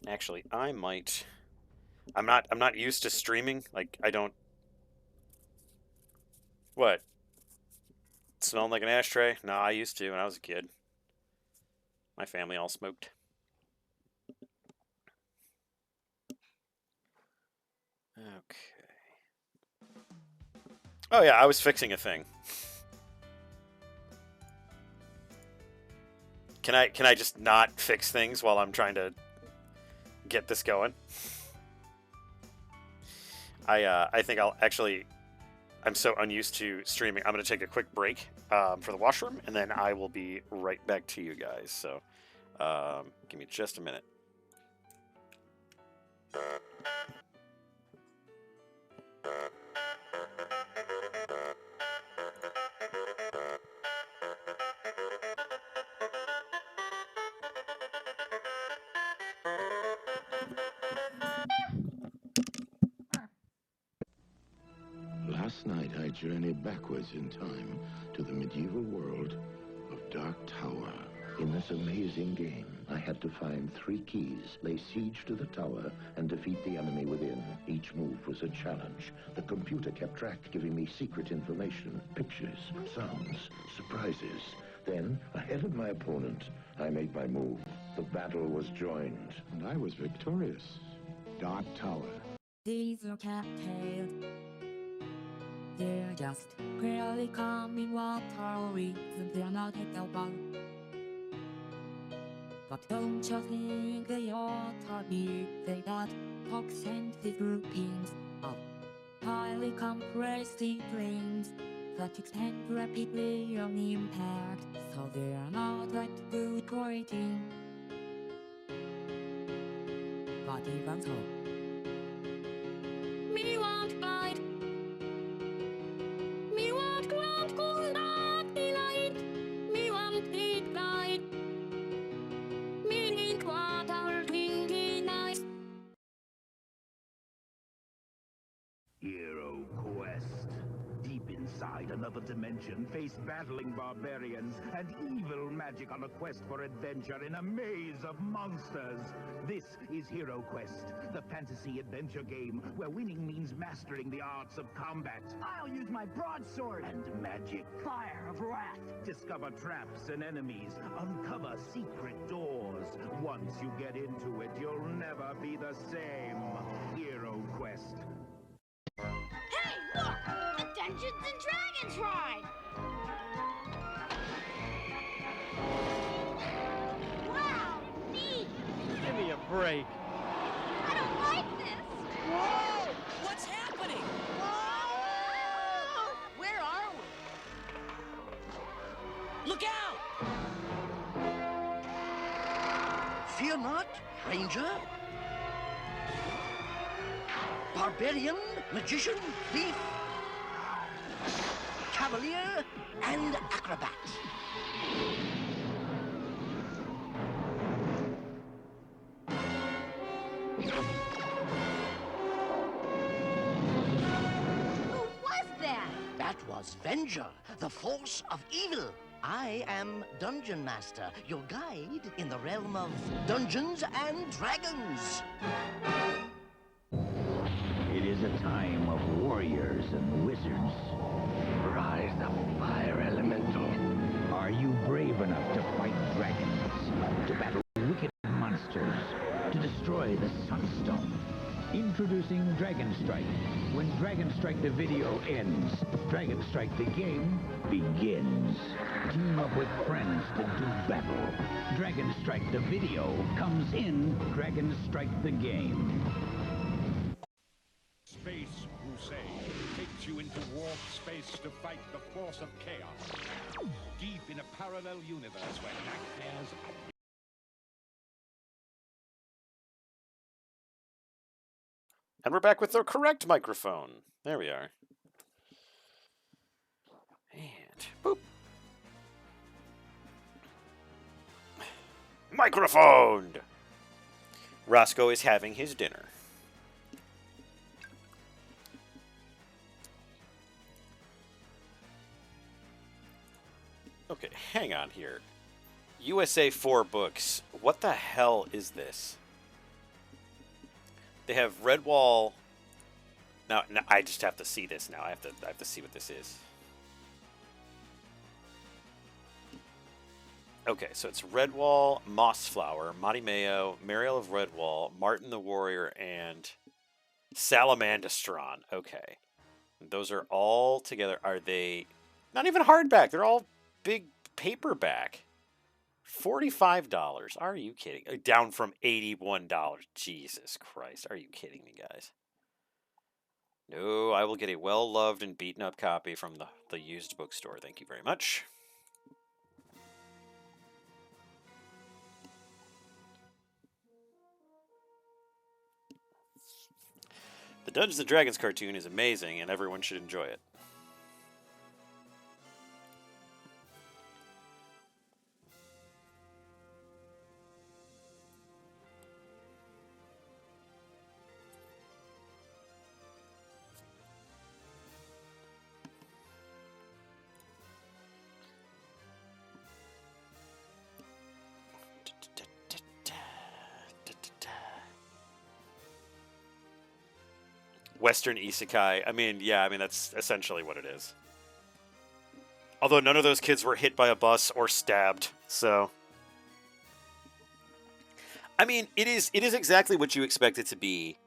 Actually, I might. I'm not used to streaming. Like, I don't. What? Smelling like an ashtray? No, I used to when I was a kid. My family all smoked. Okay. Oh yeah, I was fixing a thing. Can I just not fix things while I'm trying to get this going? I think I'll actually. I'm so unused to streaming. I'm going to take a quick break for the washroom, and then I will be right back to you guys. So, give me just a minute. Last night I journeyed backwards in time to the medieval world of Dark Tower. In this amazing game, I had to find 3 keys, lay siege to the tower, and defeat the enemy within. Each move was a challenge. The computer kept track, giving me secret information, pictures, sounds, surprises. Then, ahead of my opponent, I made my move. The battle was joined, and I was victorious. Dark Tower. These are cattails. They're just barely coming water reasons they're not edible. But don't you think they ought to be? They got toxin-sensitive groupings of highly compressed brains that extend rapidly on impact, so they're not that good for eating. But even so, me won't bite. Me won't ground cool dark delight. Me won't eat blind. Me Inside another dimension, face battling barbarians and evil magic on a quest for adventure in a maze of monsters. This is Hero Quest, the fantasy adventure game where winning means mastering the arts of combat. I'll use my broadsword And magic. fire of wrath. Discover traps and enemies. Uncover secret doors. Once you get into it, you'll never be the same. Hero Quest. Hey, look! The Dungeons and Dragons ride! Wow, neat! Give me a break. I don't like this! Whoa! What's happening? Whoa! Where are we? Look out! Fear not, Ranger. Barbarian, magician, thief, cavalier, and acrobat. Who was that? That was Venger, the force of evil. I am Dungeon Master, your guide in the realm of Dungeons and Dragons. It is a time of warriors and wizards. Rise the fire elemental. Are you brave enough to fight dragons, to battle wicked monsters, to destroy the Sunstone? Introducing Dragon Strike. When Dragon Strike the video ends, Dragon Strike the game begins. Team up with friends to do battle. Dragon Strike the video comes in Dragon Strike the game. Space Crusade takes you into warp space to fight the force of chaos. Deep in a parallel universe where nightmares are... And we're back with the correct microphone. There we are. And boop. Microphone! Roscoe is having his dinner. Okay, hang on here. USA 4 books. What the hell is this? They have Redwall. Now I just have to see this now. I have to see what this is. Okay, so it's Redwall, Mossflower, Monty Mayo, Mariel of Redwall, Martin the Warrior, and Salamandastron. Okay. Those are all together. Are they not even hardback? They're all big paperback. $45. Are you kidding? Down from $81. Jesus Christ. Are you kidding me, guys? No, I will get a well-loved and beaten-up copy from the used bookstore. Thank you very much. The Dungeons & Dragons cartoon is amazing, and everyone should enjoy it. Western isekai. I mean, yeah, that's essentially what it is. Although none of those kids were hit by a bus or stabbed, so... I mean, it is exactly what you expect it to be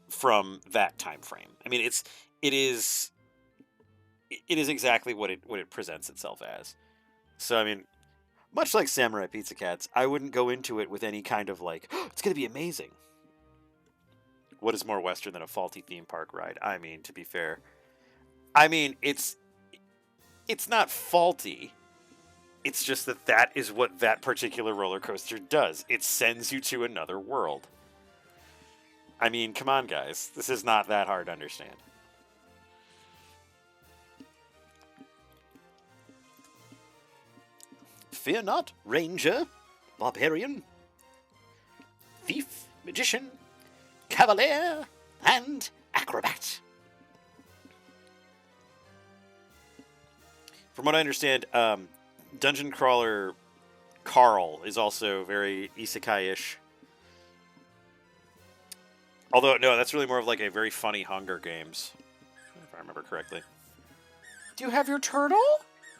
from that time frame. I mean, it is exactly what it presents itself as. So, I mean, much like Samurai Pizza Cats, I wouldn't go into it with any kind of like, oh, it's going to be amazing. What is more Western than a faulty theme park ride? I mean, to be fair, I mean, it's not faulty. It's just that is what that particular roller coaster does. It sends you to another world. I mean, come on, guys. This is not that hard to understand. Fear not, Ranger, Barbarian, Thief, Magician, Cavalier, and Acrobat. From what I understand, Dungeon Crawler Carl is also very isekai-ish. Although, no, that's really more of like a very funny Hunger Games, if I remember correctly. Do you have your turtle?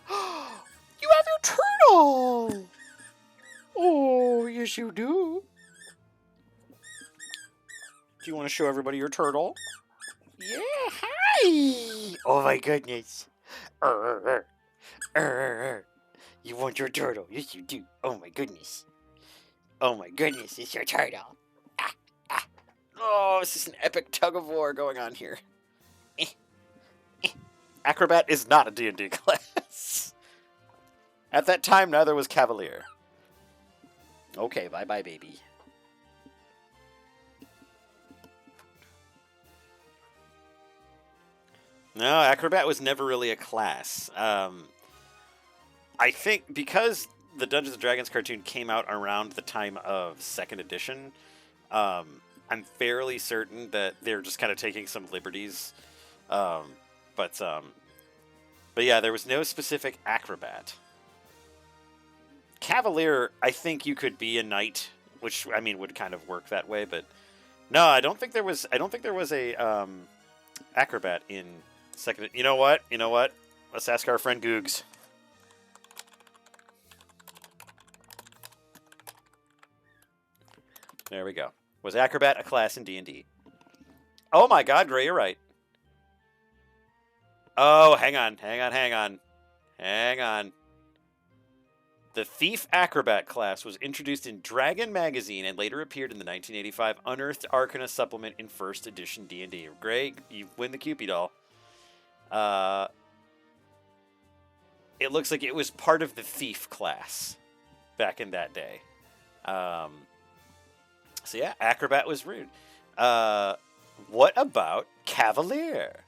You have your turtle! Oh, yes you do. Do you want to show everybody your turtle? Yeah, hi! Oh my goodness. You want your turtle? Yes, you do. Oh my goodness. Oh my goodness, it's your turtle. Ah, ah. Oh, this is an epic tug of war going on here. Acrobat is not a D&D class. At that time, neither was Cavalier. Okay, bye-bye, baby. No, Acrobat was never really a class. I think because the Dungeons & Dragons cartoon came out around the time of 2nd edition, I'm fairly certain that they're just kind of taking some liberties. But yeah, there was no specific Acrobat. Cavalier, I think you could be a knight, which I mean would kind of work that way, but no, I don't think there was a Acrobat in 2nd. You know what? Let's ask our friend Googs. There we go. Was Acrobat a class in D&D? Oh my god, Gray, you're right. Oh, hang on. The Thief Acrobat class was introduced in Dragon Magazine and later appeared in the 1985 Unearthed Arcana supplement in 1st edition D&D. Great, you win the Cupid doll. It looks like it was part of the Thief class back in that day. So yeah, Acrobat was rude. What about Cavalier?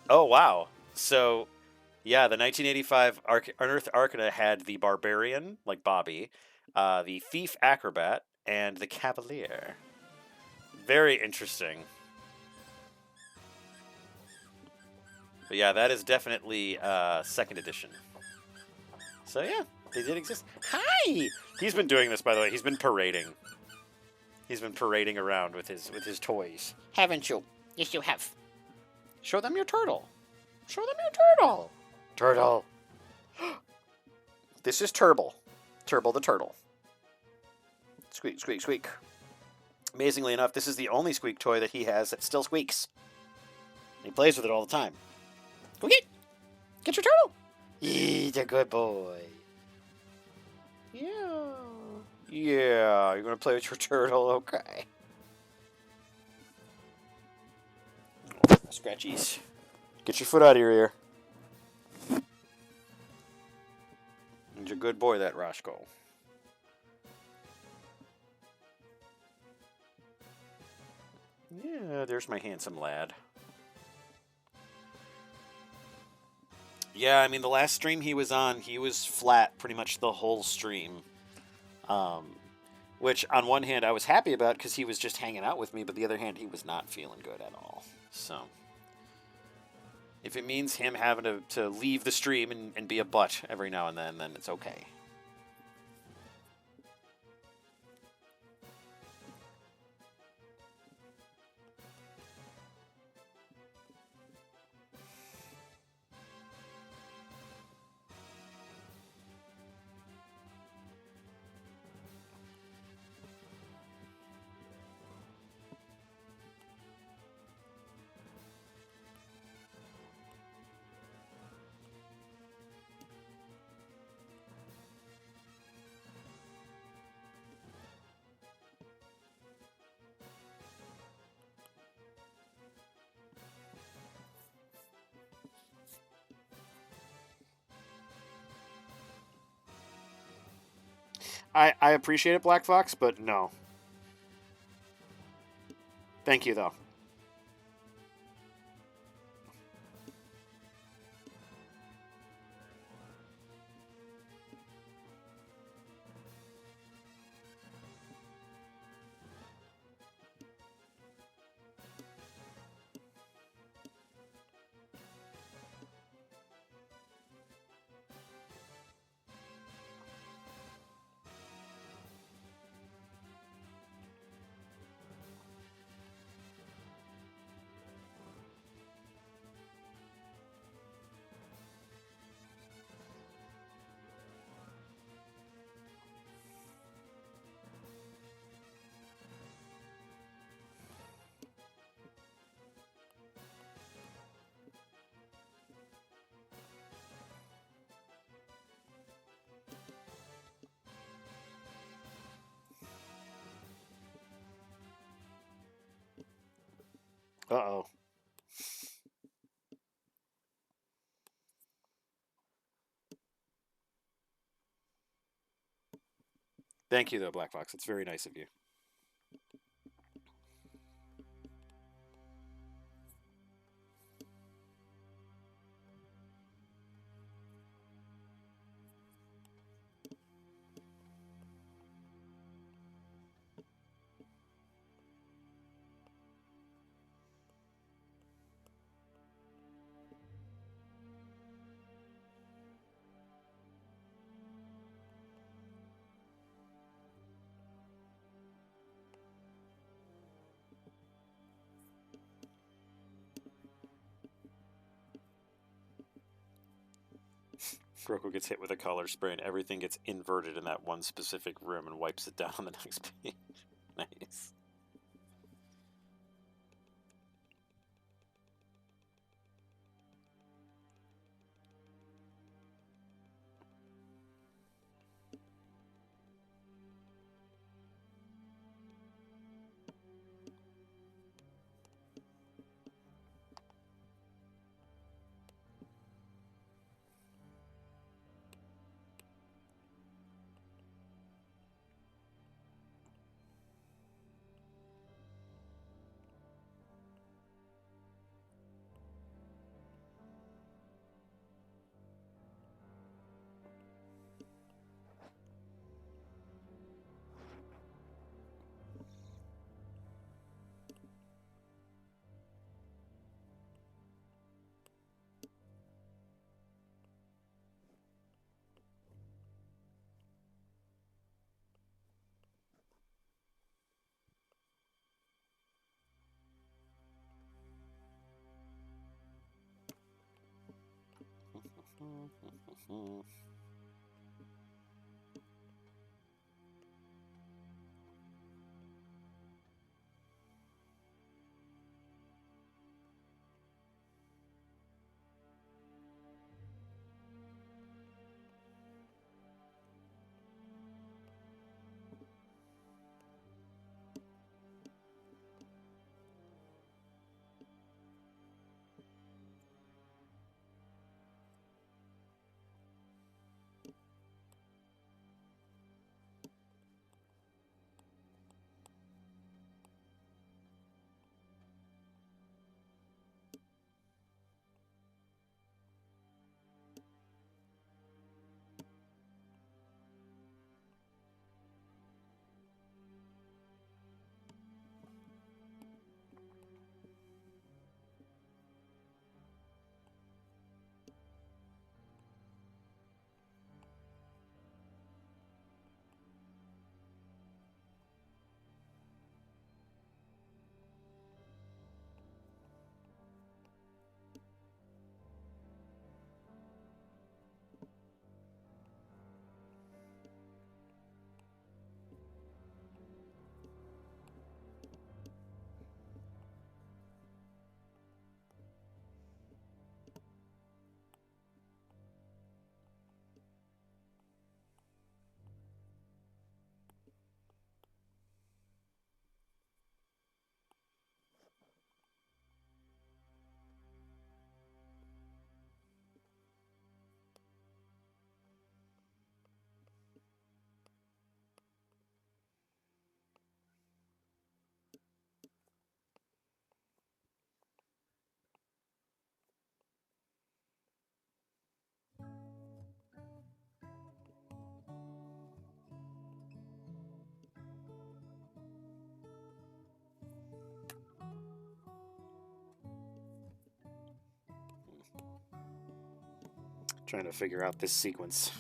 Oh, wow. So, yeah, the 1985 Unearthed Arcana had the Barbarian, like Bobby, the Thief Acrobat, and the Cavalier. Very interesting. But yeah, that is definitely 2nd edition. So yeah, they did exist. Hi! He's been doing this, by the way. He's been parading. He's been parading around with his toys. Haven't you? Yes, you have. Show them your turtle. Show them your turtle. Turtle. This is Turble. Turble the turtle. Squeak, squeak, squeak. Amazingly enough, this is the only Squeak toy that he has that still squeaks. He plays with it all the time. Go get your turtle. He's a good boy. Yeah. Yeah, you're going to play with your turtle? Okay. Oh, scratchies. Get your foot out of your ear. He's a good boy, that Roscoe. Yeah, there's my handsome lad. Yeah, I mean, the last stream he was on, he was flat pretty much the whole stream. Which, on one hand, I was happy about because he was just hanging out with me, but the other hand, he was not feeling good at all. So, if it means him having to leave the stream and be a butt every now and then it's okay. I appreciate it, Black Fox, but no. Thank you, though. Uh-oh. Thank you, though, Black Fox. It's very nice of you. Groco gets hit with a color spray and everything gets inverted in that one specific room and wipes it down on the next page. Nice. Trying to figure out this sequence.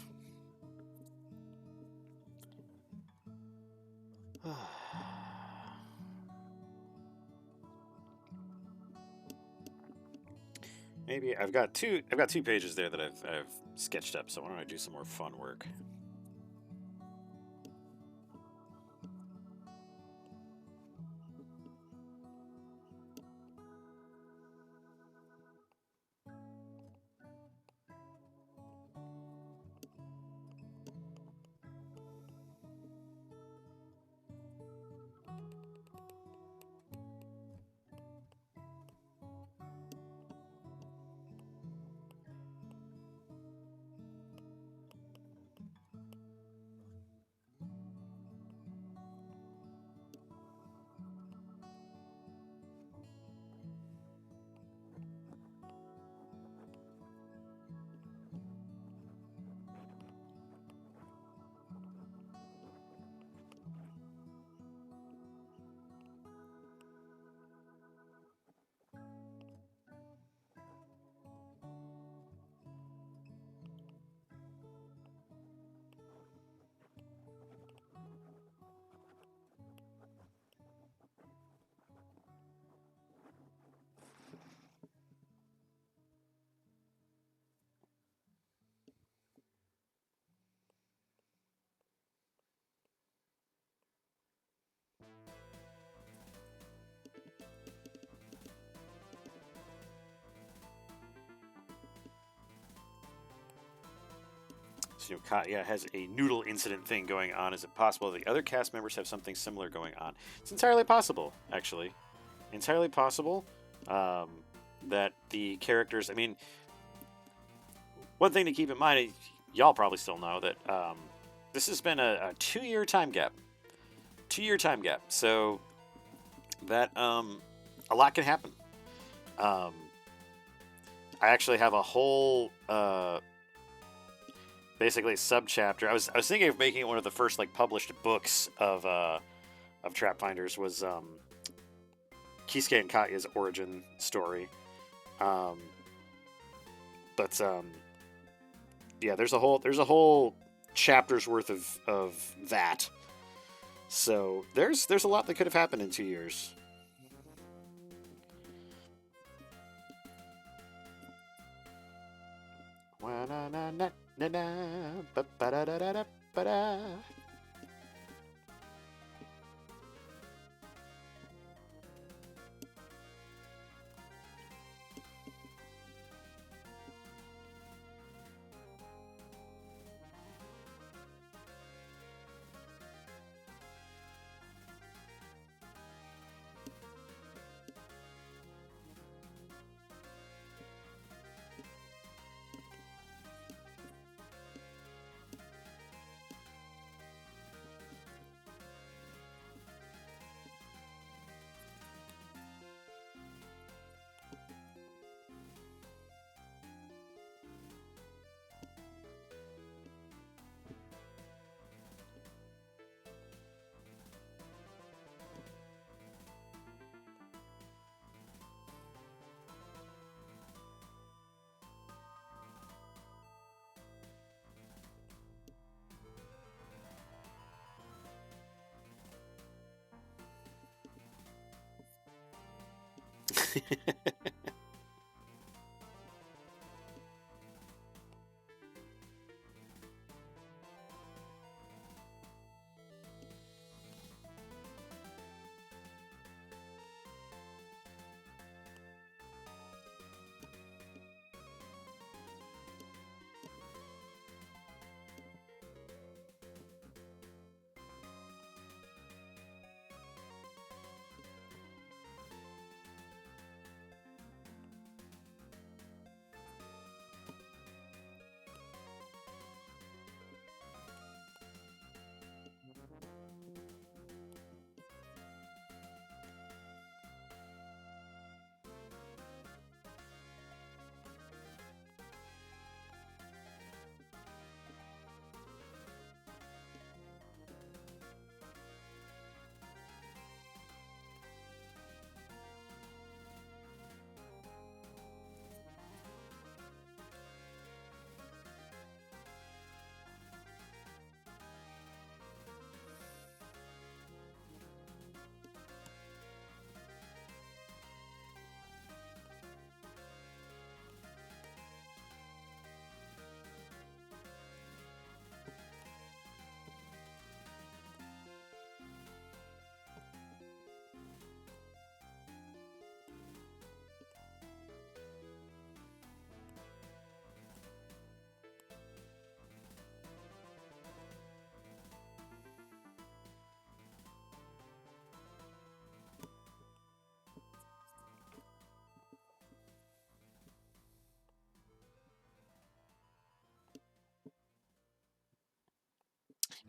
Maybe I've got two pages there that I've sketched up, so why don't I do some more fun work? So, Katya has a noodle incident thing going on. Is it possible the other cast members have something similar going on? It's entirely possible, actually. Entirely possible that the characters... I mean, one thing to keep in mind, y'all probably still know that this has been a 2-year time gap. 2-year time gap. So that a lot can happen. I actually have a whole... basically subchapter. I was thinking of making it one of the first like published books of Trap Finders was Kisuke and Katya's origin story. But yeah, there's a whole chapter's worth of that. So there's a lot that could have happened in 2 years.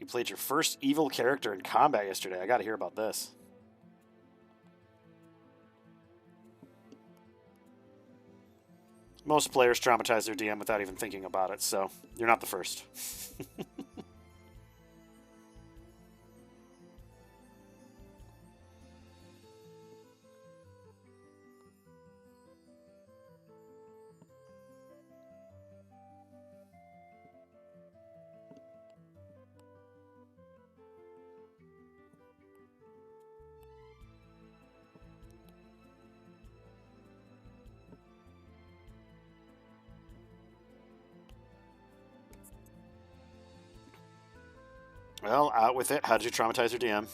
You played your first evil character in combat yesterday. I got to hear about this. Most players traumatize their DM without even thinking about it, so you're not the first. Well, out with it. How did you traumatize your DM?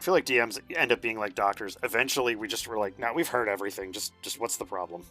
feel like DMs end up being like doctors. Eventually, we just were like, "No, we've heard everything. Just what's the problem?"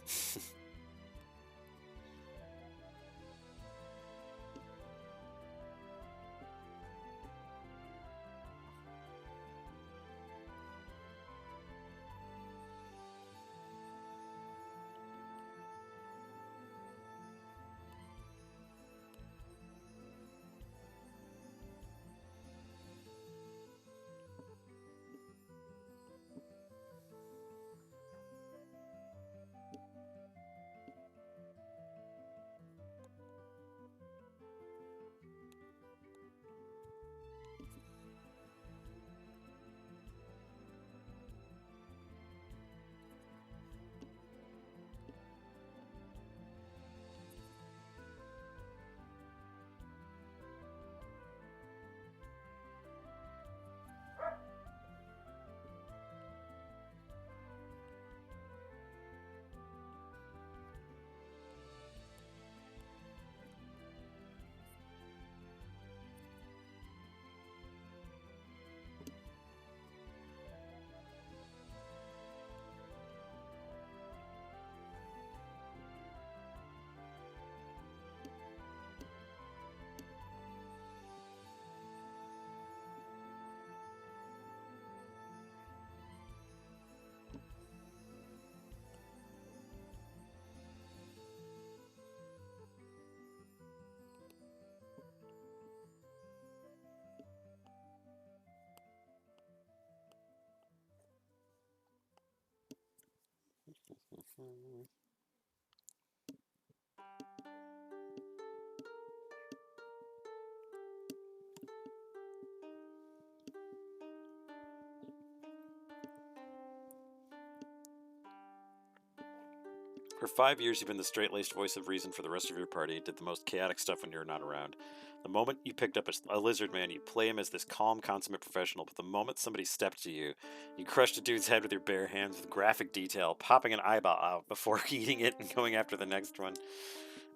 For 5 years, you've been the straight-laced voice of reason for the rest of your party. Did the most chaotic stuff when you're not around. The moment you picked up a lizard man, you play him as this calm, consummate professional. But the moment somebody stepped to you, you crushed a dude's head with your bare hands with graphic detail, popping an eyeball out before eating it and going after the next one.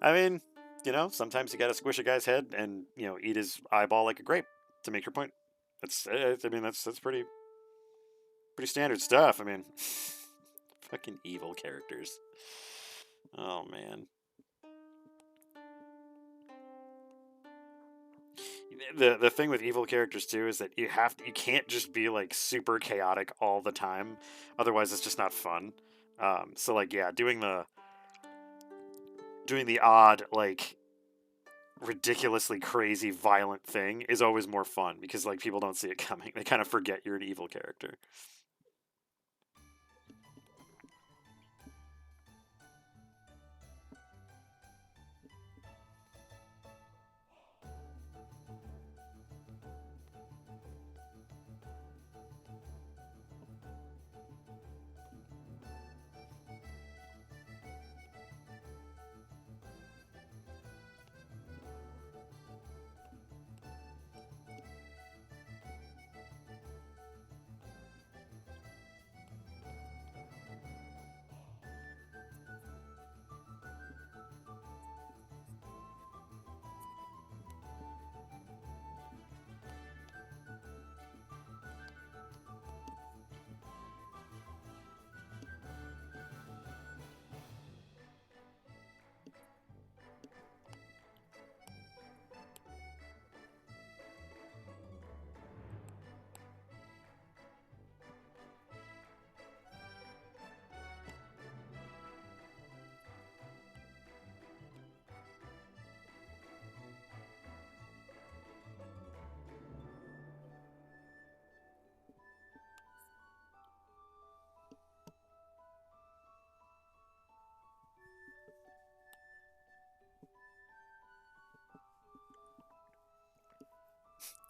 I mean, sometimes you gotta squish a guy's head and eat his eyeball like a grape to make your point. That's pretty standard stuff. I mean, fucking evil characters. Oh man. The thing with evil characters too is that you can't just be like super chaotic all the time, otherwise it's just not fun. So like doing the odd like ridiculously crazy violent thing is always more fun because like people don't see it coming. They kind of forget you're an evil character.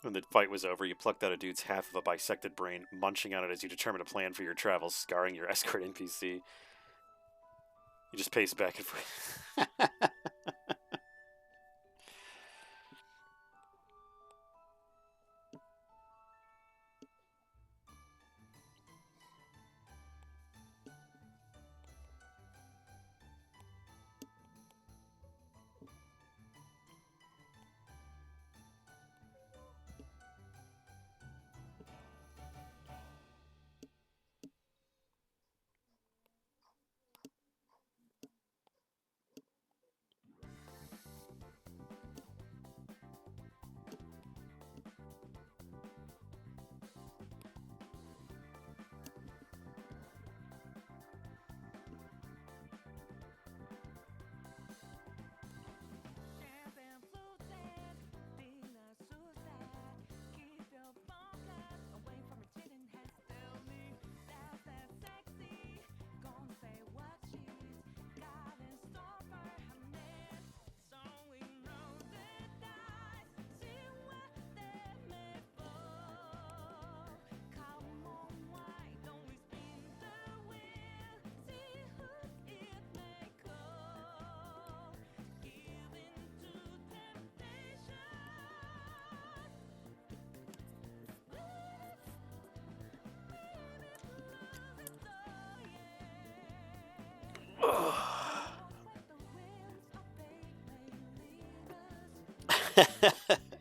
When the fight was over, you plucked out a dude's half of a bisected brain, munching on it as you determined a plan for your travels, scarring your escort NPC. You just pace back and forth.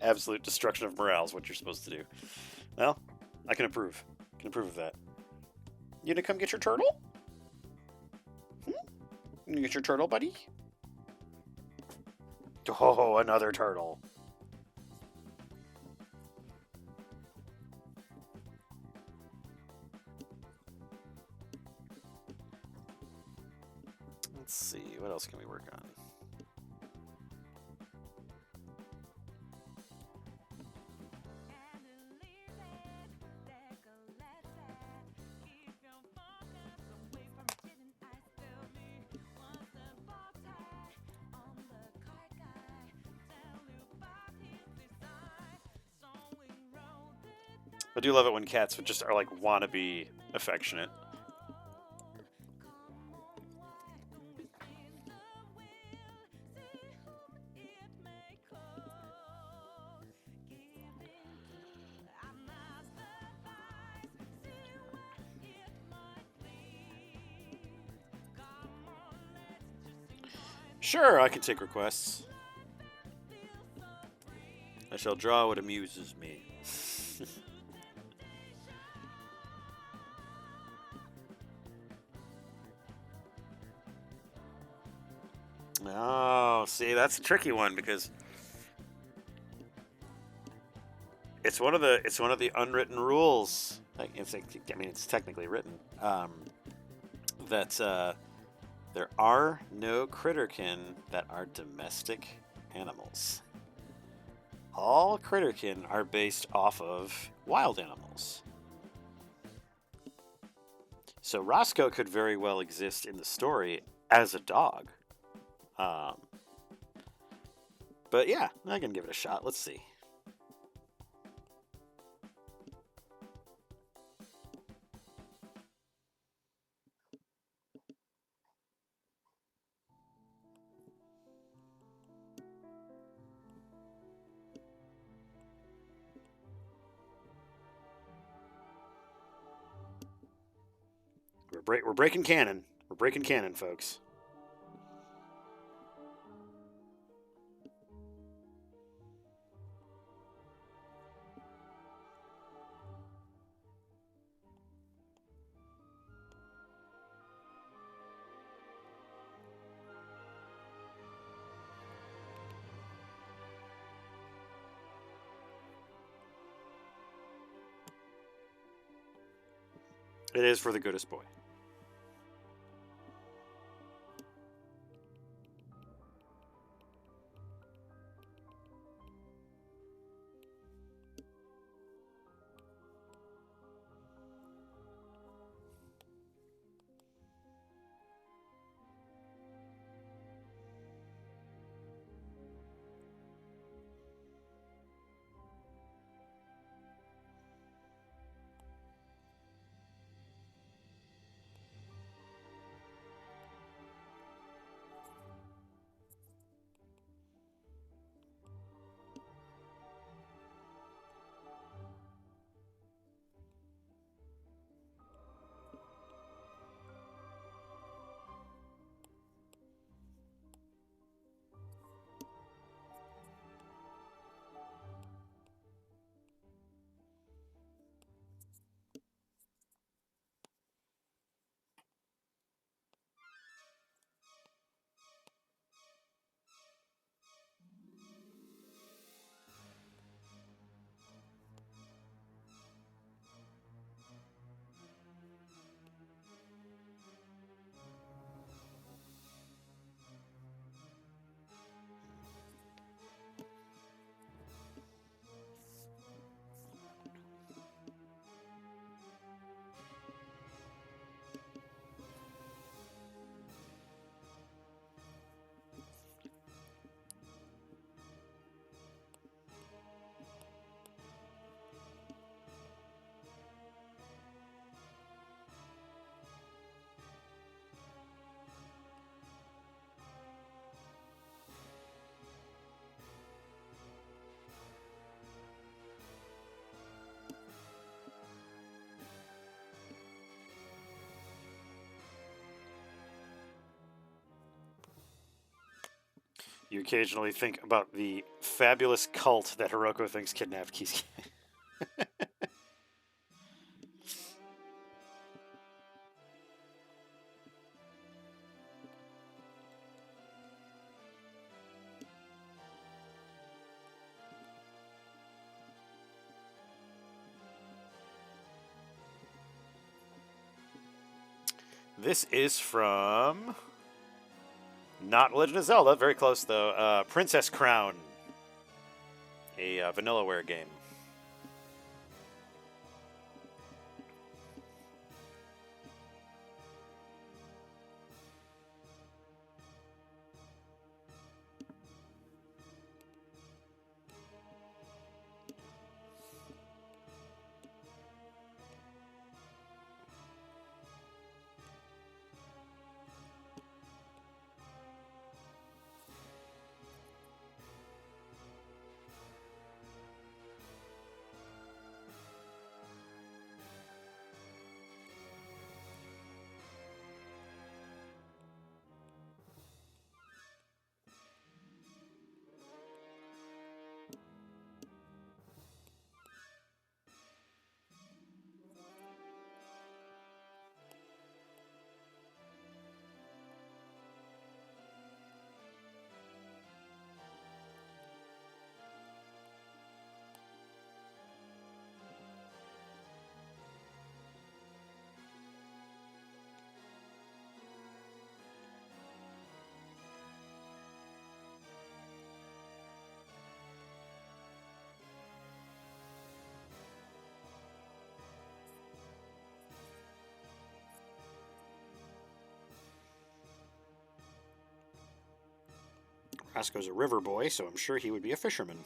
Absolute destruction of morale is what you're supposed to do. Well, I can approve. I can approve of that. You gonna come get your turtle? You gonna get your turtle, buddy? Oh, another turtle. Let's see, what else can we work on? I do love it when cats just are like wannabe affectionate. Sure, I can take requests. I shall draw what amuses me. Oh, see, that's a tricky one because it's one of the unwritten rules. Like, I mean, it's technically written that there are no critterkin that are domestic animals. All critterkin are based off of wild animals. So Roscoe could very well exist in the story as a dog. But yeah, I can give it a shot. Let's see. We're breaking canon. We're breaking canon, folks. It is for the goodest boy. You occasionally think about the fabulous cult that Hiroko thinks kidnapped Kisuke. This is from not Legend of Zelda, very close though. Princess Crown, a Vanillaware game. Roscoe's a river boy, so I'm sure he would be a fisherman.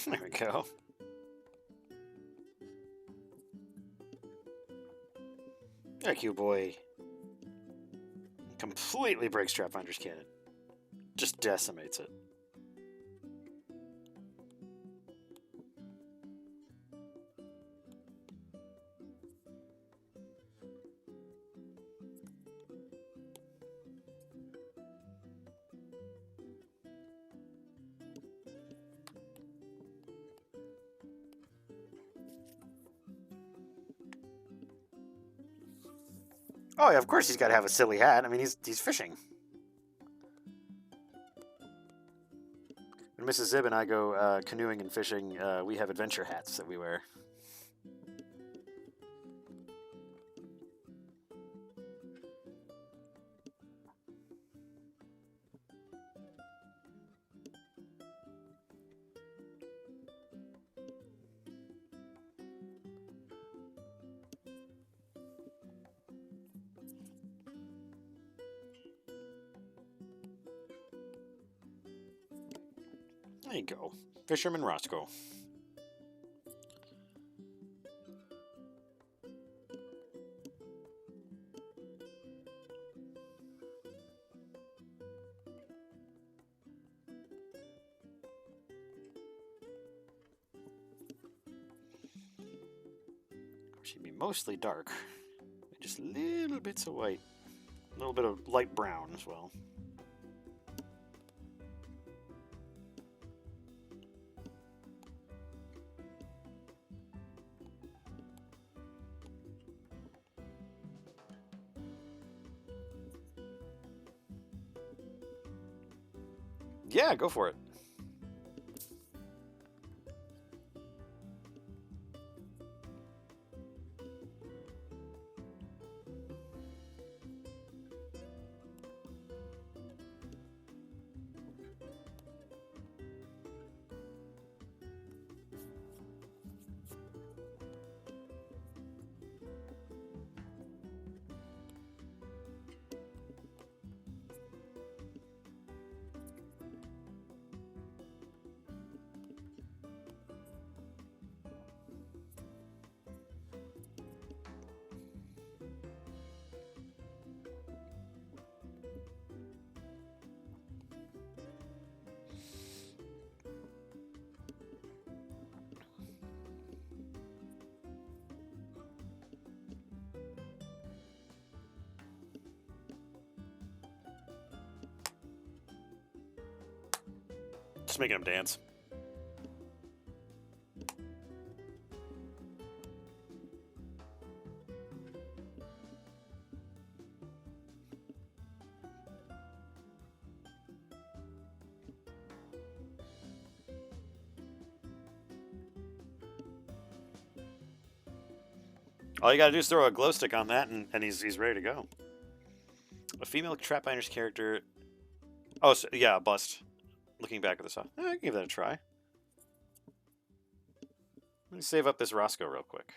There we go. Thank you, boy. Completely breaks Trapfinder's cannon. Just decimates it. Oh yeah, of course he's got to have a silly hat. I mean, he's fishing. When Mrs. Zib and I go canoeing and fishing, we have adventure hats that we wear. There you go. Fisherman Roscoe. Of course, he'd be mostly dark. Just little bits of white. A little bit of light brown as well. Yeah, go for it. Just making him dance. All you gotta do is throw a glow stick on that, and he's ready to go. A female Trapfinder's character. Oh, so, yeah, a bust. Looking back at this, I can give that a try. Let me save up this Roscoe real quick.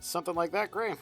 Something like that, Gray.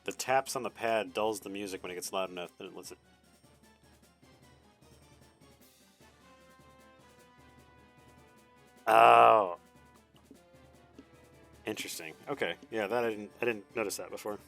The taps on the pad dulls the music when it gets loud enough that it lets it. Oh. Interesting. Okay. Yeah, that I didn't notice that before.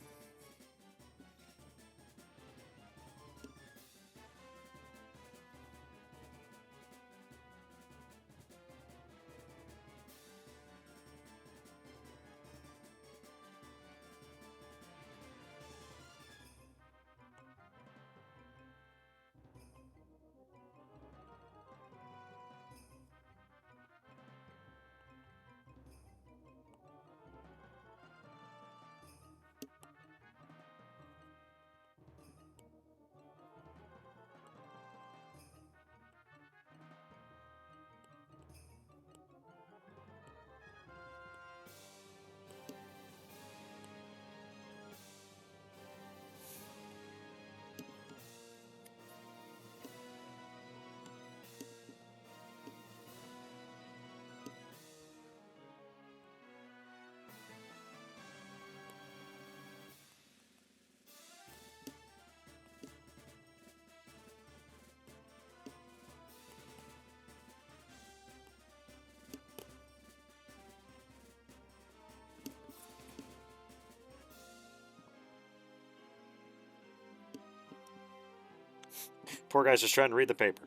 Poor guy's just trying to read the paper.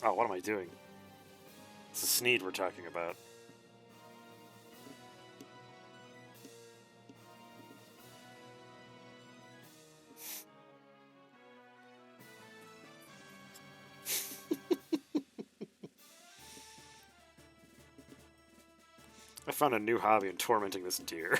Oh, what am I doing? It's the Sneed we're talking about. I found a new hobby in tormenting this deer.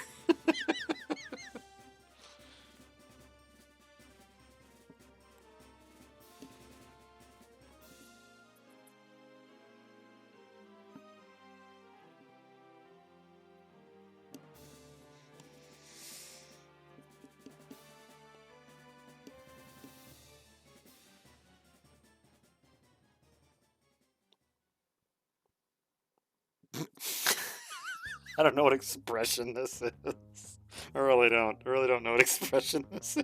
I don't know what expression this is. I really don't. I really don't know what expression this is.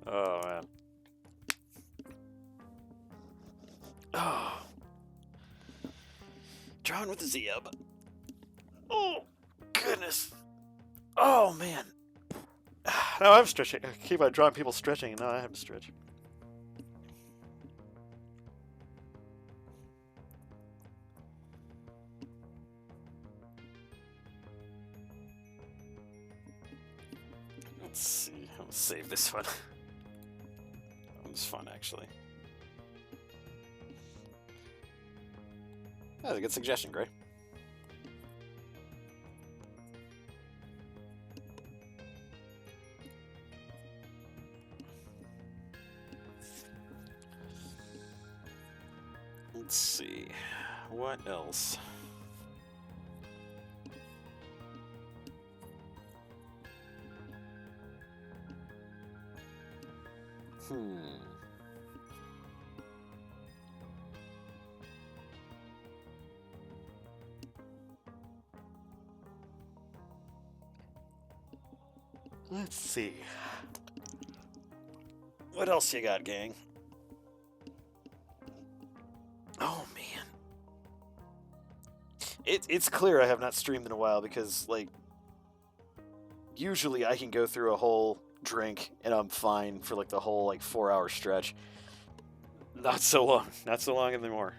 Oh, man. Oh. Drawn with a Zeb. Oh, goodness. Oh, man. Now I'm stretching. I keep on drawing people stretching, and now I have to stretch. Let's see. I'll save this one. That was fun, actually. That's a good suggestion, Gray. Let's see. What else? Let's see. What else you got, gang? Oh, man. It's clear I have not streamed in a while because, like, usually I can go through a whole drink and I'm fine for, like, the whole, like, 4-hour stretch. Not so long. Not so long anymore.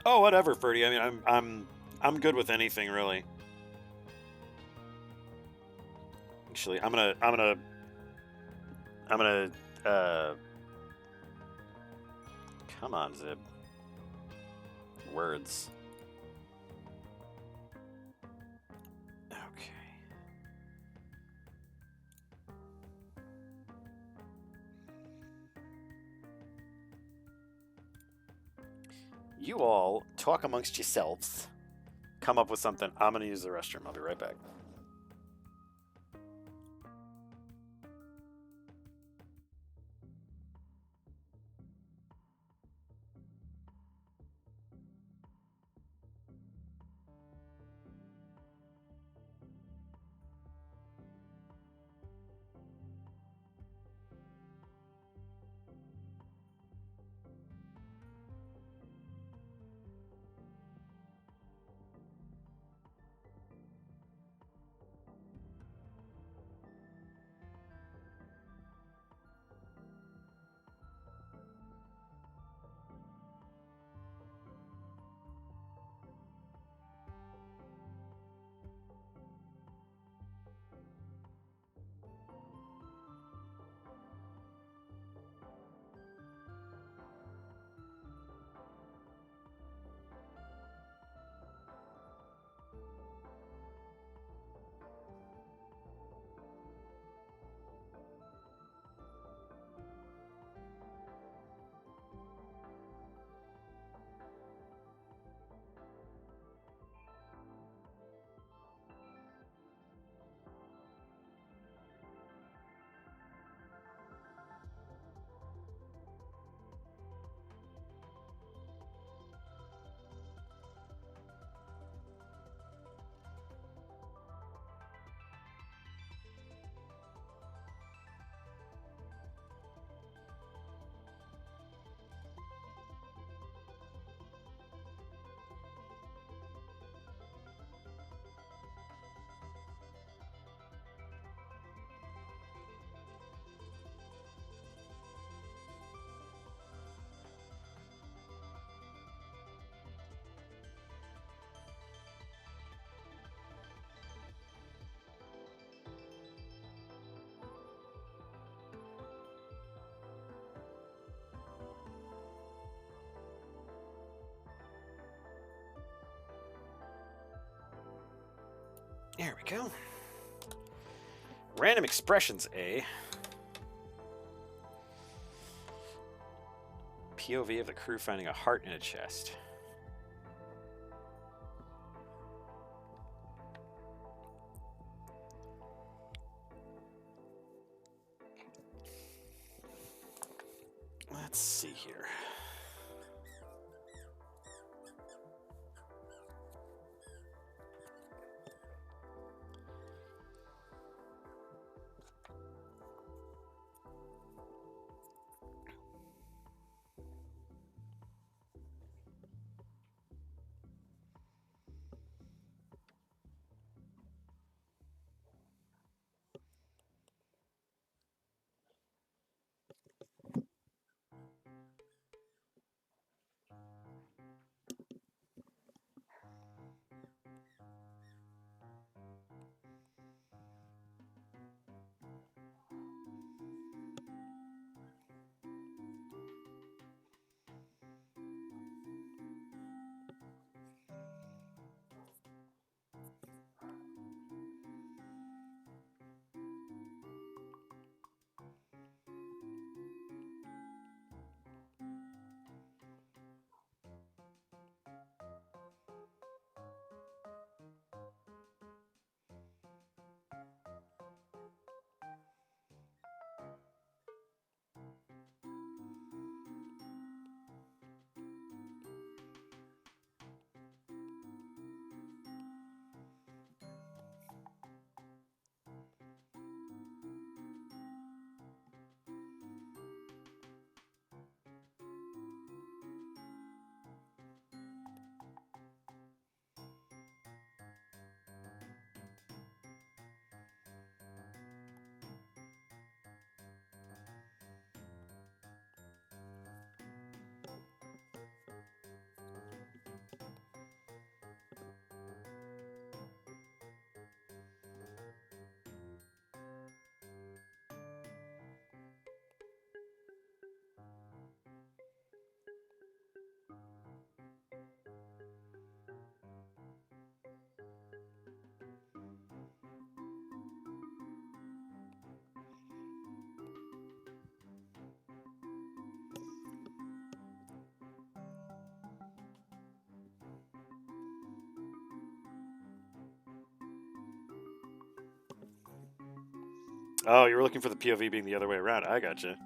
Oh, whatever, Ferdy. I mean, I'm good with anything really. Actually, I'm gonna come on, Zib. Words. Okay. You all talk amongst yourselves. Come up with something. I'm gonna use the restroom. I'll be right back. There we go. Random expressions, A. POV of the crew finding a heart in a chest. Let's see here. Oh, you were looking for the POV being the other way around. I gotcha.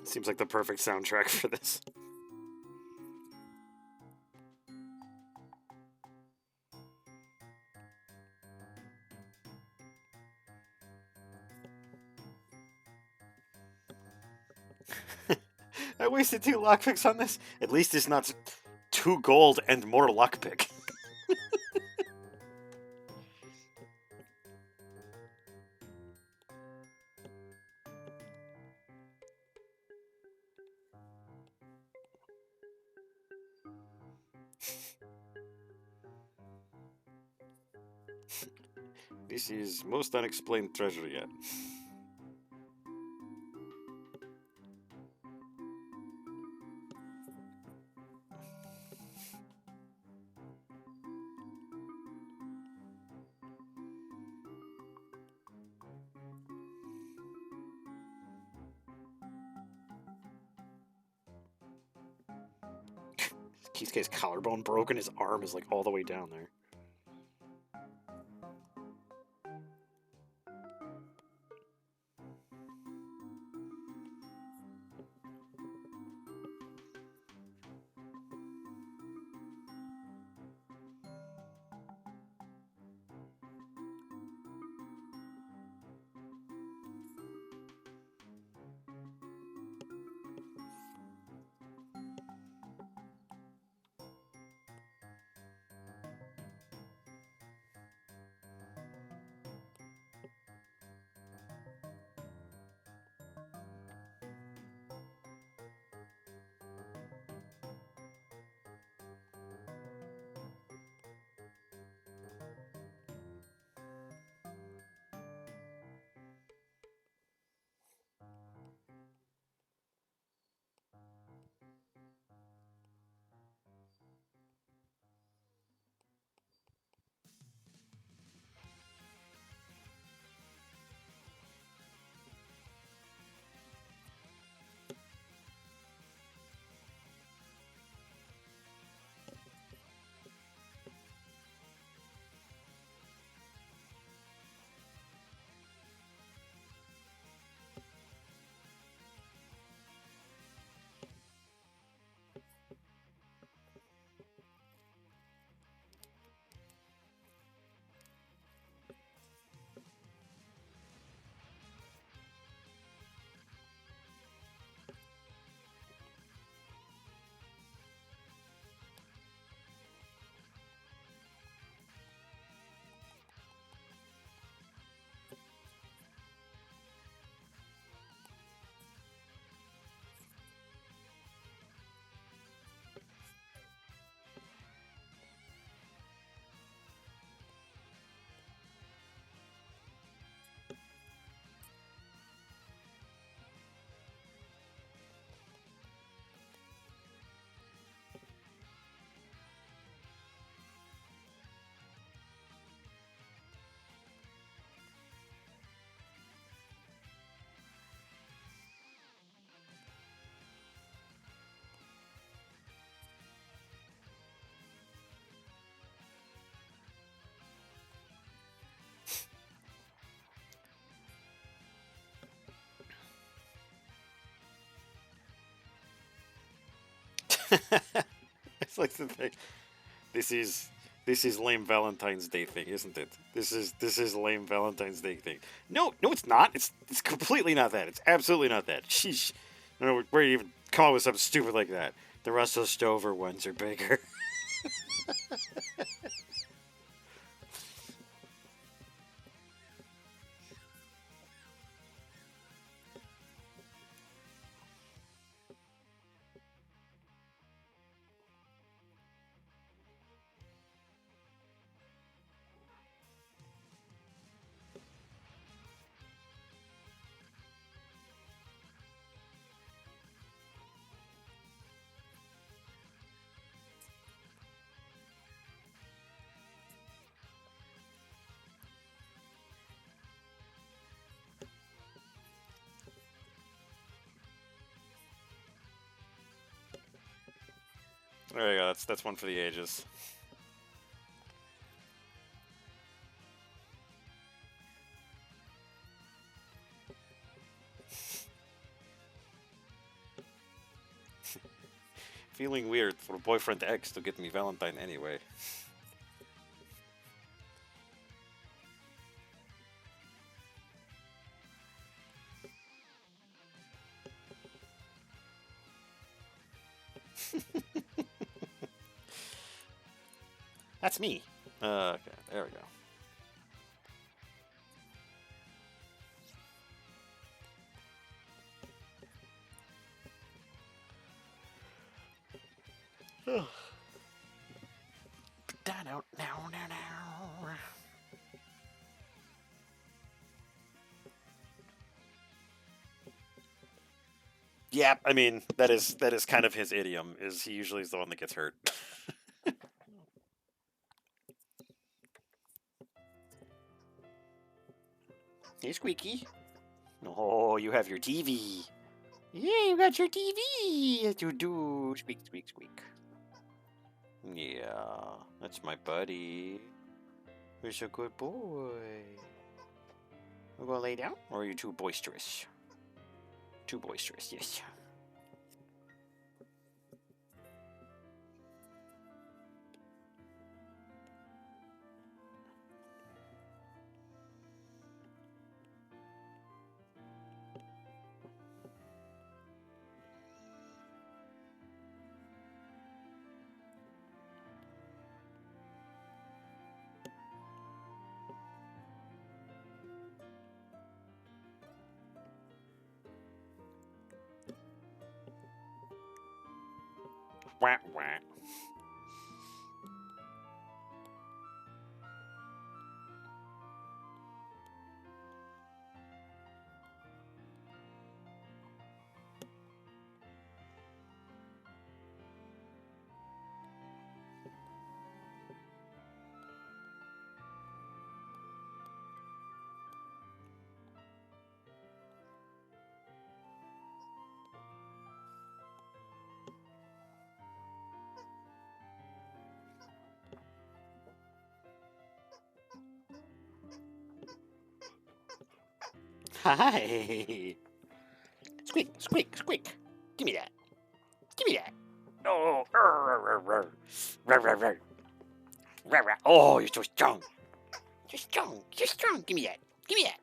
Seems like the perfect soundtrack for this. I wasted 2 lockpicks on this. At least it's not 2 gold and more lockpick. This is most unexplained treasure yet. Kisuke's collarbone broken, his arm is like all the way down there. It's like the thing. This is lame Valentine's Day thing, isn't it? This is lame Valentine's Day thing. No, it's not. It's completely not that. It's absolutely not that. Sheesh. I don't know where you even come up with something stupid like that. The Russell Stover ones are bigger. There you go. That's one for the ages. Feeling weird for a boyfriend X to get me Valentine anyway. That's me. Okay, there we go. Yeah, I mean that is kind of his idiom. Is he usually is the one that gets hurt. Hey, Squeaky. Oh, you have your TV. Yeah, you got your TV. Yes, you do. Squeak, squeak, squeak. Yeah, that's my buddy. Who's a good boy. We're gonna lay down? Or are you too boisterous? Too boisterous, yes. Wah, wah. Hi. Squeak, squeak, squeak. Give me that. Give me that. Oh, oh, you're so strong. You're strong. You're strong. Give me that. Give me that.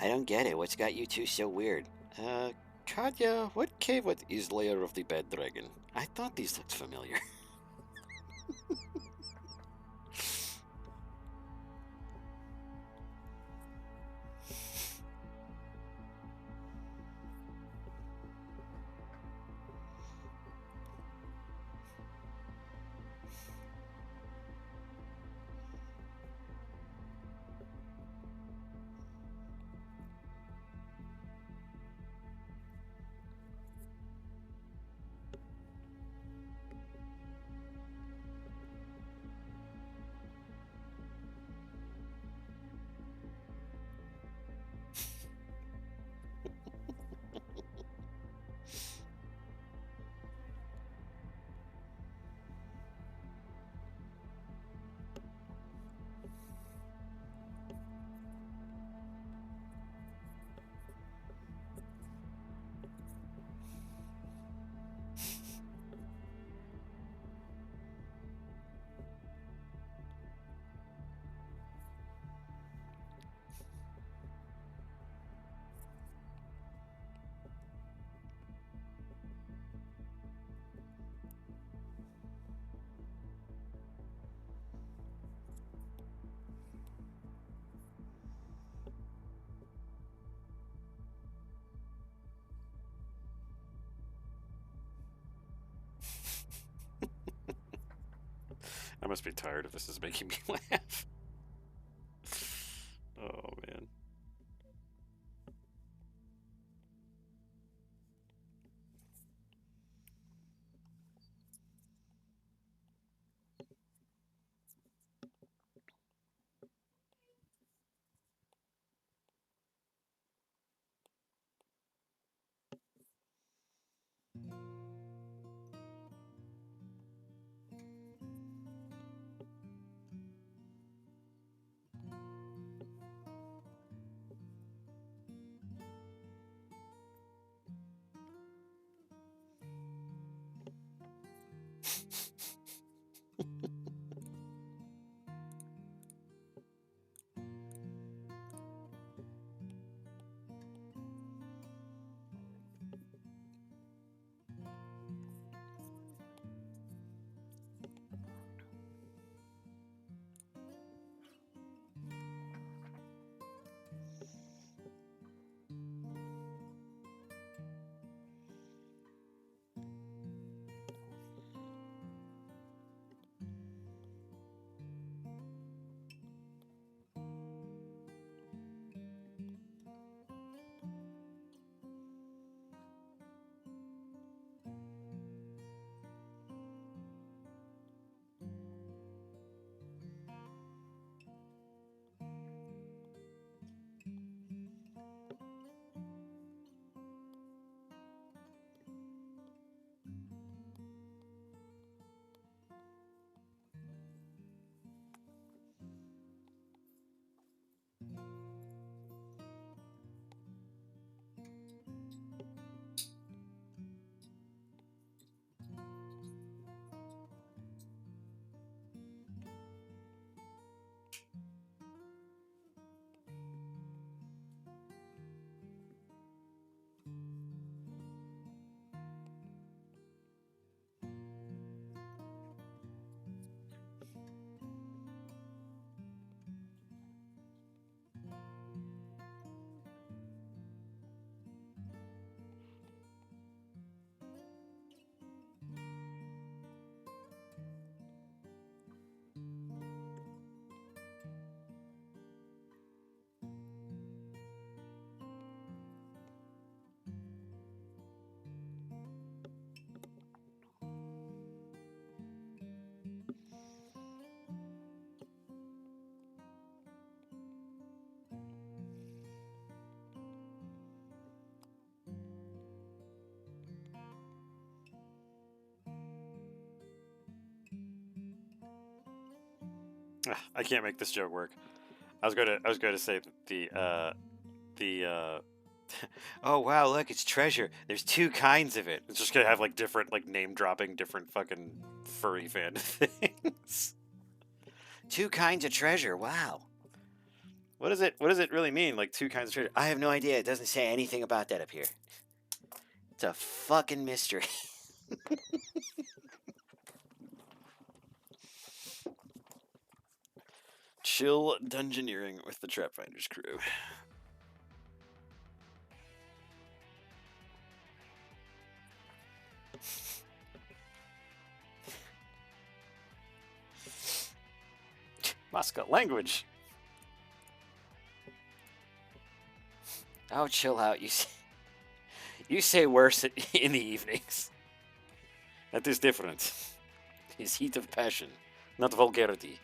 I don't get it. What's got you two so weird? Katya, what cave is lair of the bed dragon? I thought these looked familiar. I must be tired if this is making me laugh. Oh, man. I can't make this joke work. I was going to say that oh wow, look, it's treasure. There's two kinds of it. It's just gonna have like different, like name dropping different fucking furry fan things. Two kinds of treasure. Wow. What is it? What does it really mean? Like 2 kinds of treasure? I have no idea. It doesn't say anything about that up here. It's a fucking mystery. Chill dungeoneering with the Trapfinders crew. Moscow language. Oh, chill out. You say worse in the evenings. That is different. His heat of passion, not vulgarity.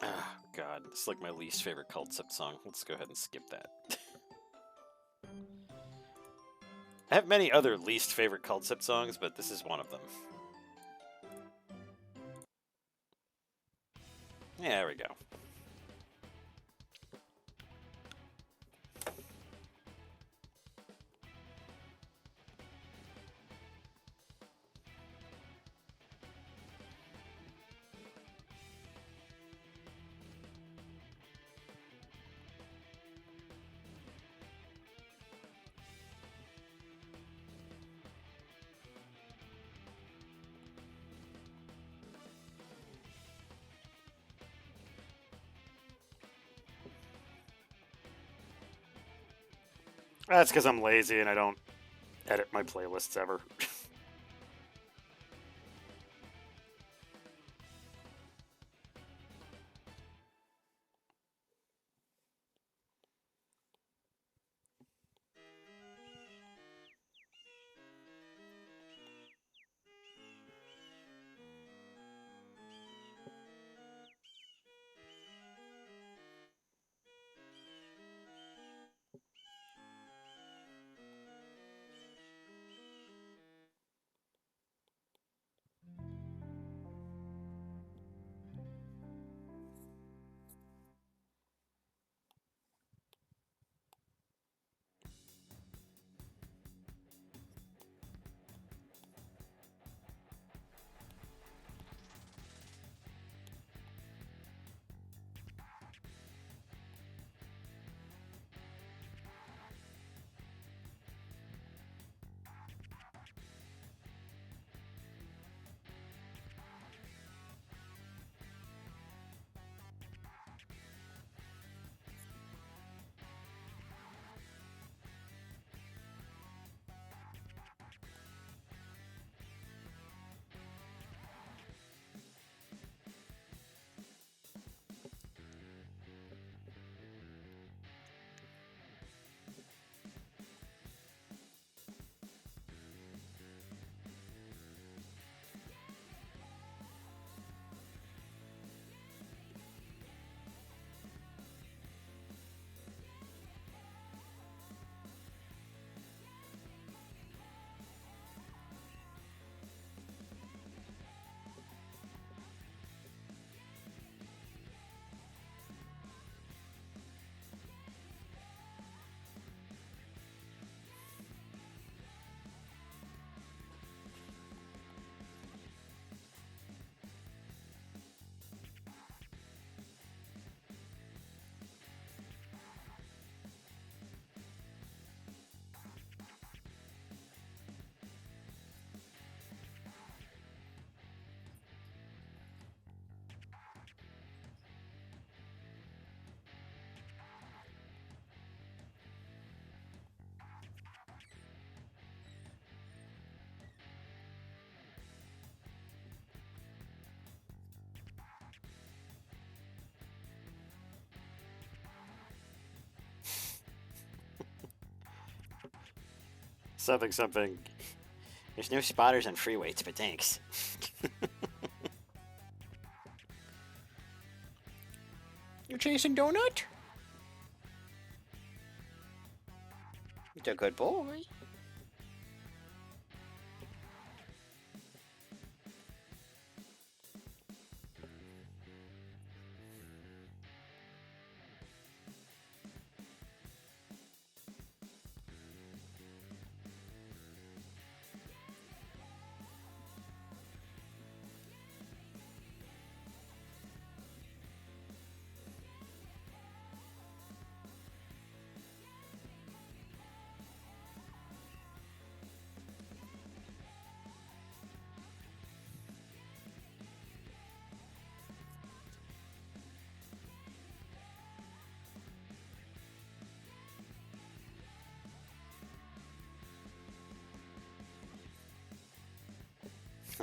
Oh, God. It's like my least favorite Cultcept song. Let's go ahead and skip that. I have many other least favorite Cultcept songs, but this is one of them. Yeah, there we go. That's because I'm lazy and I don't edit my playlists ever. Something, something. There's no spotters on free weights, but thanks. You chasing Donut? He's a good boy.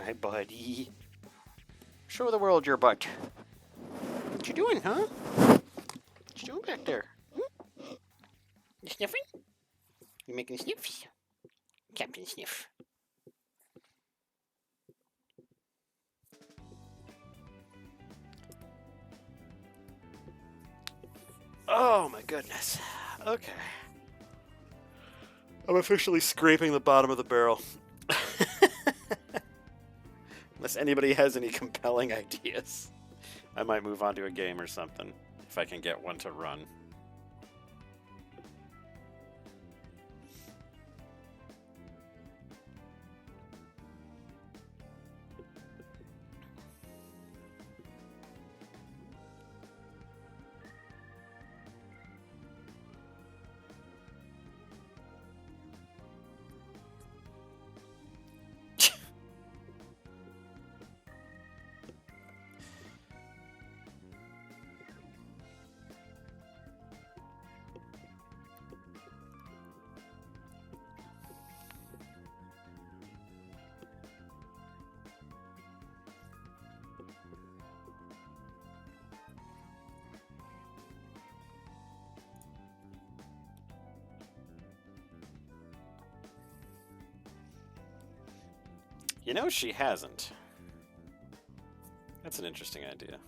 Hi, buddy. Show the world your butt. What you doing, huh? What you doing back there? Hmm? You sniffing? You making sniffs? Captain Sniff. Oh my goodness. Okay. I'm officially scraping the bottom of the barrel. Unless anybody has any compelling ideas, I might move on to a game or something, if I can get one to run. You know, she hasn't. That's an interesting idea.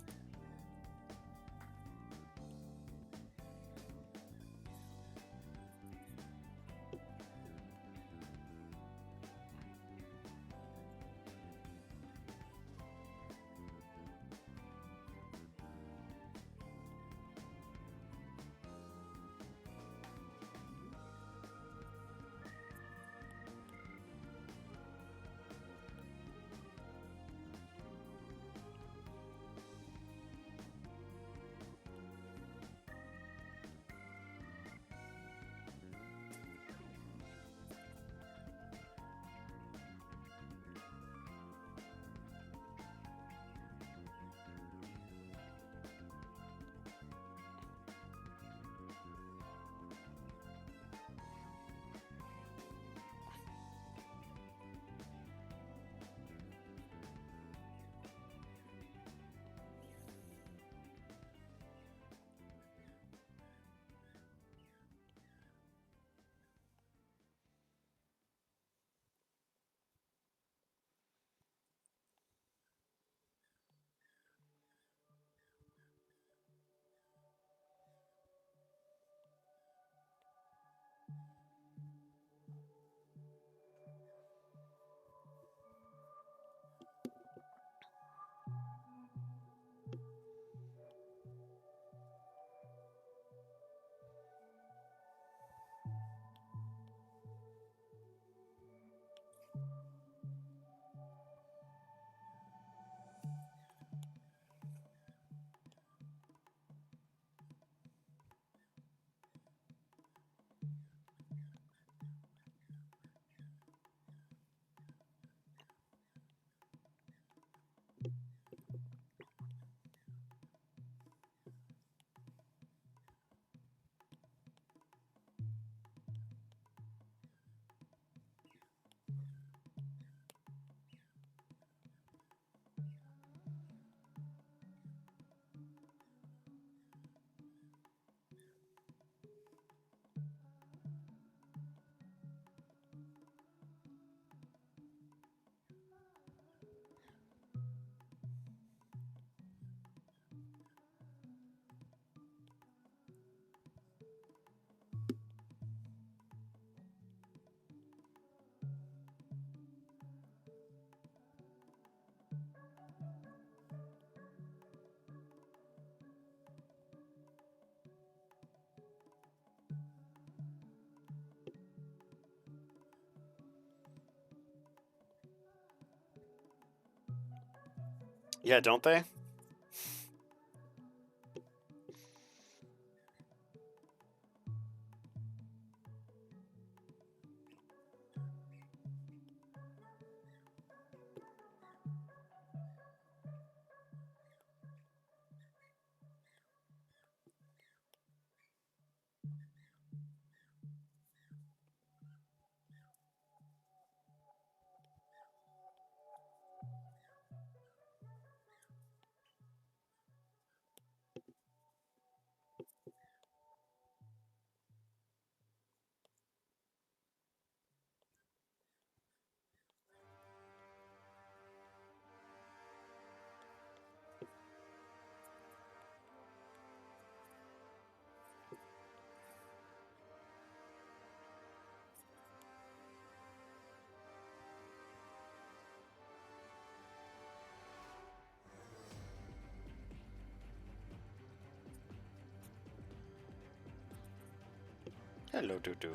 Yeah, don't they? Hello, Dudu.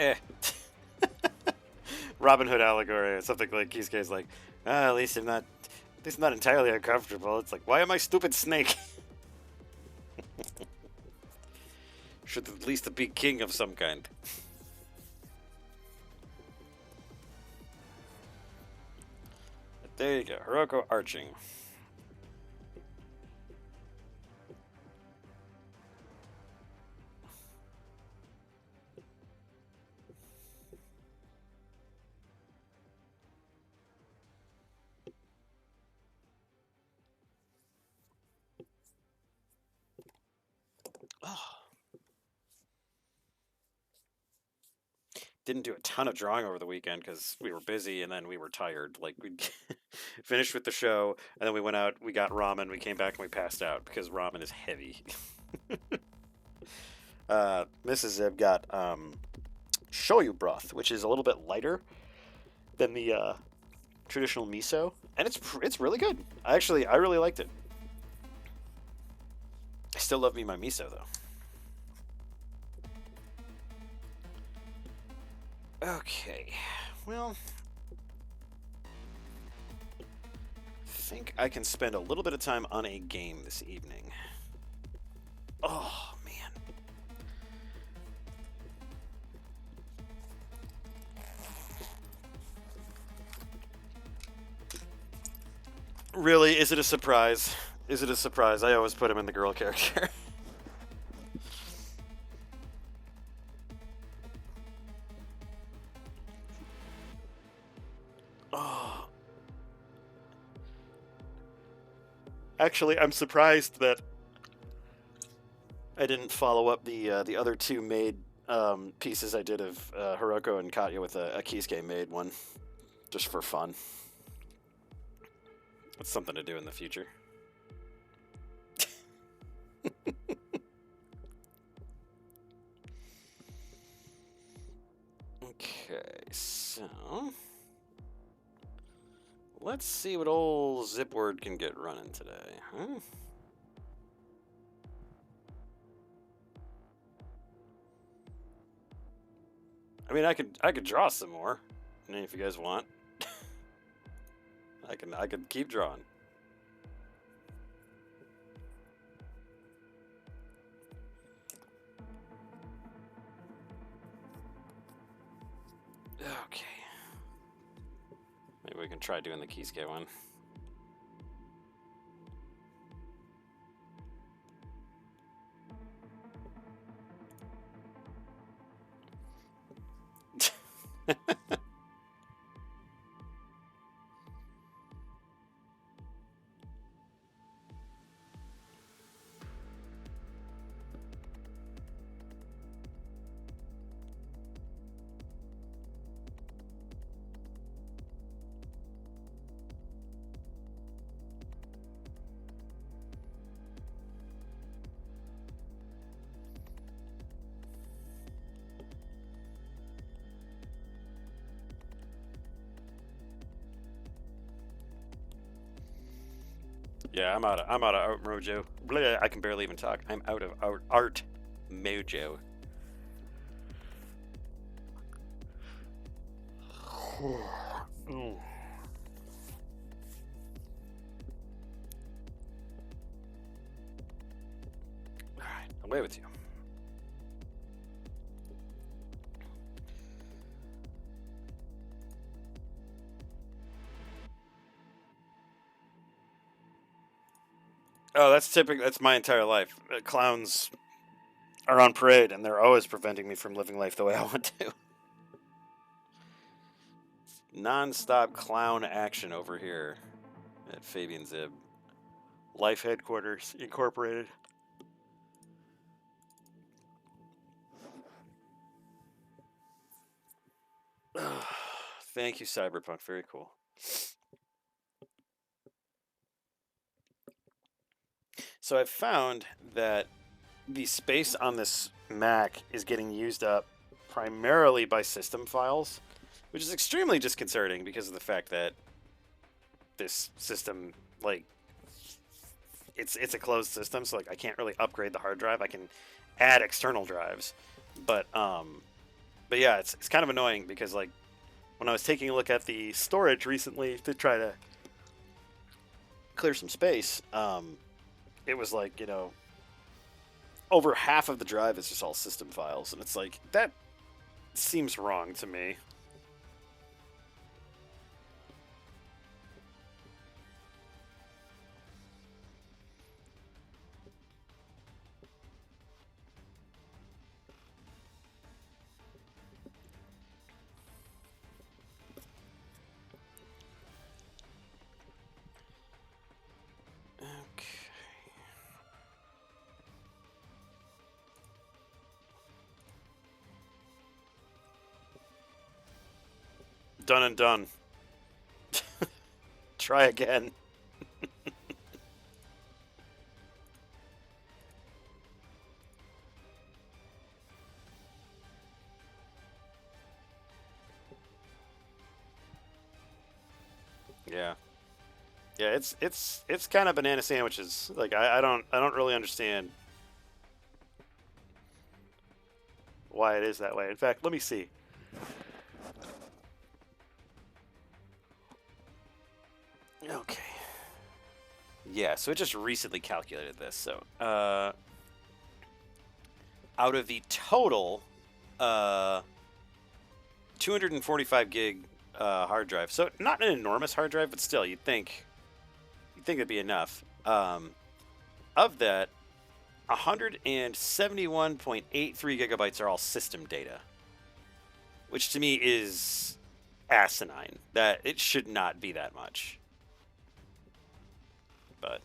Eh. Robin Hood allegory or something like Kisuke's like, at least I'm not, at least not entirely uncomfortable. It's like, why am I stupid snake? Should at least be king of some kind. But there you go, Hiroko arching. Oh. didn't do a ton of drawing over the weekend because we were busy and then we were tired. Like we finished with the show and then we went out, we got ramen, we came back and we passed out because ramen is heavy. Mrs. Zib got shoyu broth, which is a little bit lighter than the traditional miso, and it's really good. I really liked it. I still love me my miso though. Okay, well, I think I can spend a little bit of time on a game this evening. Oh, man. Really? Is it a surprise? Is it a surprise? I always put him in the girl character. Oh. Actually, I'm surprised that I didn't follow up the other two maid pieces I did of Hiroko and Katya with a Kisuke maid one, just for fun. It's something to do in the future. Okay, so let's see what old Zipword can get running today, huh? I mean, I could draw some more, if you guys want. I could keep drawing. Okay. Maybe we can try doing the Kisuke one. Yeah, I'm out of art mojo. Blah, I can barely even talk. I'm out of art mojo. Alright, away with you. Oh, that's typical. That's my entire life. Clowns are on parade, and they're always preventing me from living life the way I want to. Non-stop clown action over here at Fabian Zib. Life Headquarters Incorporated. Thank you, Cyberpunk. Very cool. So I've found that the space on this Mac is getting used up primarily by system files, which is extremely disconcerting because of the fact that this system, like, it's a closed system, so like I can't really upgrade the hard drive. I can add external drives, but yeah, it's kind of annoying because like when I was taking a look at the storage recently to try to clear some space, it was like, you know, over half of the drive is just all system files, and it's like, that seems wrong to me. Done and done. Try again. Yeah. Yeah, it's kind of banana sandwiches. Like I don't really understand why it is that way. In fact, let me see. Okay. Yeah, so it just recently calculated this. So, out of the total 245 gig hard drive. So not an enormous hard drive, but still, you'd think it'd be enough. Of that, 171.83 gigabytes are all system data, which to me is asinine. That it should not be that much. But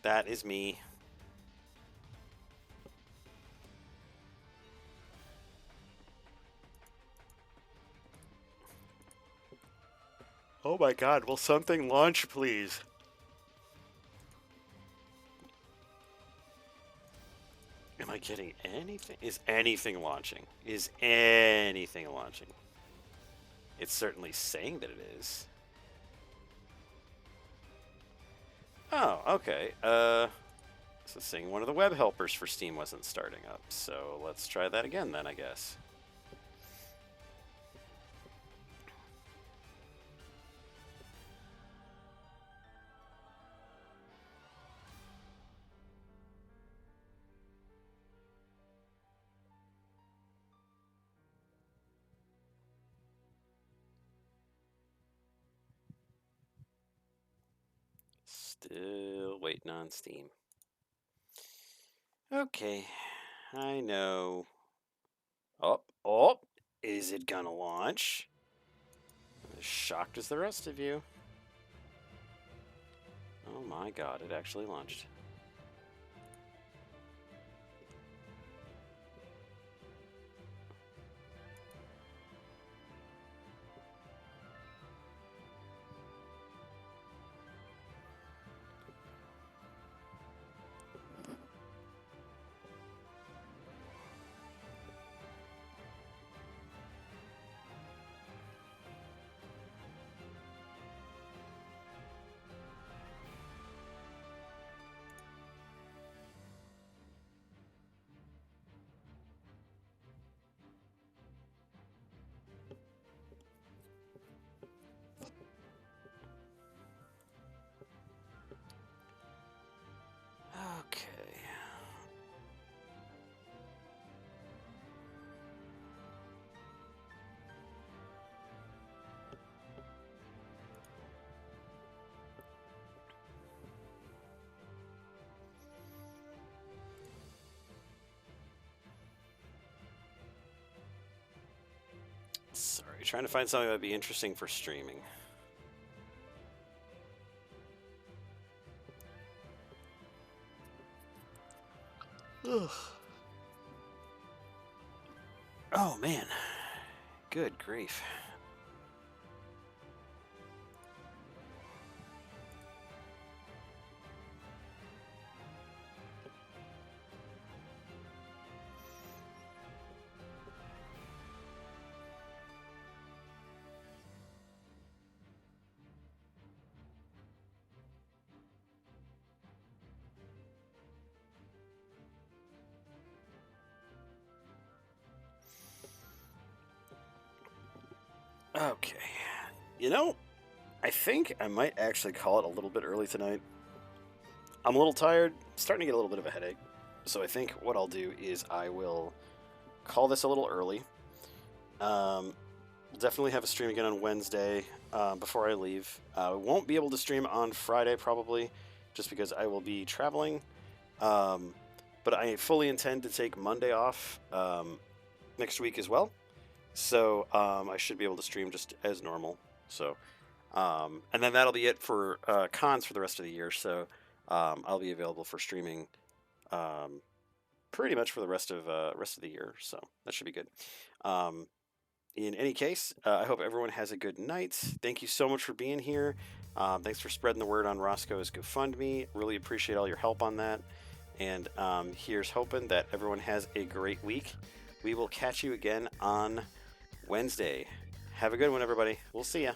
that is me. Oh my god, will something launch, please? Am I getting anything? Is anything launching? Is anything launching? It's certainly saying that it is. Oh, okay. So saying one of the web helpers for Steam wasn't starting up. So let's try that again then, I guess. Still waiting on Steam. Okay, I know. Oh, is it gonna launch? I'm as shocked as the rest of you. Oh my god, it actually launched. Okay. Sorry, trying to find something that would be interesting for streaming. Ugh. Oh man. Good grief. Okay. You know, I think I might actually call it a little bit early tonight. I'm a little tired, starting to get a little bit of a headache. So I think what I'll do is I will call this a little early. We'll definitely have a stream again on Wednesday before I leave. I won't be able to stream on Friday probably, just because I will be traveling. But I fully intend to take Monday off next week as well. So I should be able to stream just as normal. So, and then that'll be it for cons for the rest of the year. So I'll be available for streaming pretty much for the rest of the year. So that should be good. in any case, I hope everyone has a good night. Thank you so much for being here. Thanks for spreading the word on Roscoe's GoFundMe. Really appreciate all your help on that. And here's hoping that everyone has a great week. We will catch you again on Wednesday. Have a good one, everybody. We'll see ya.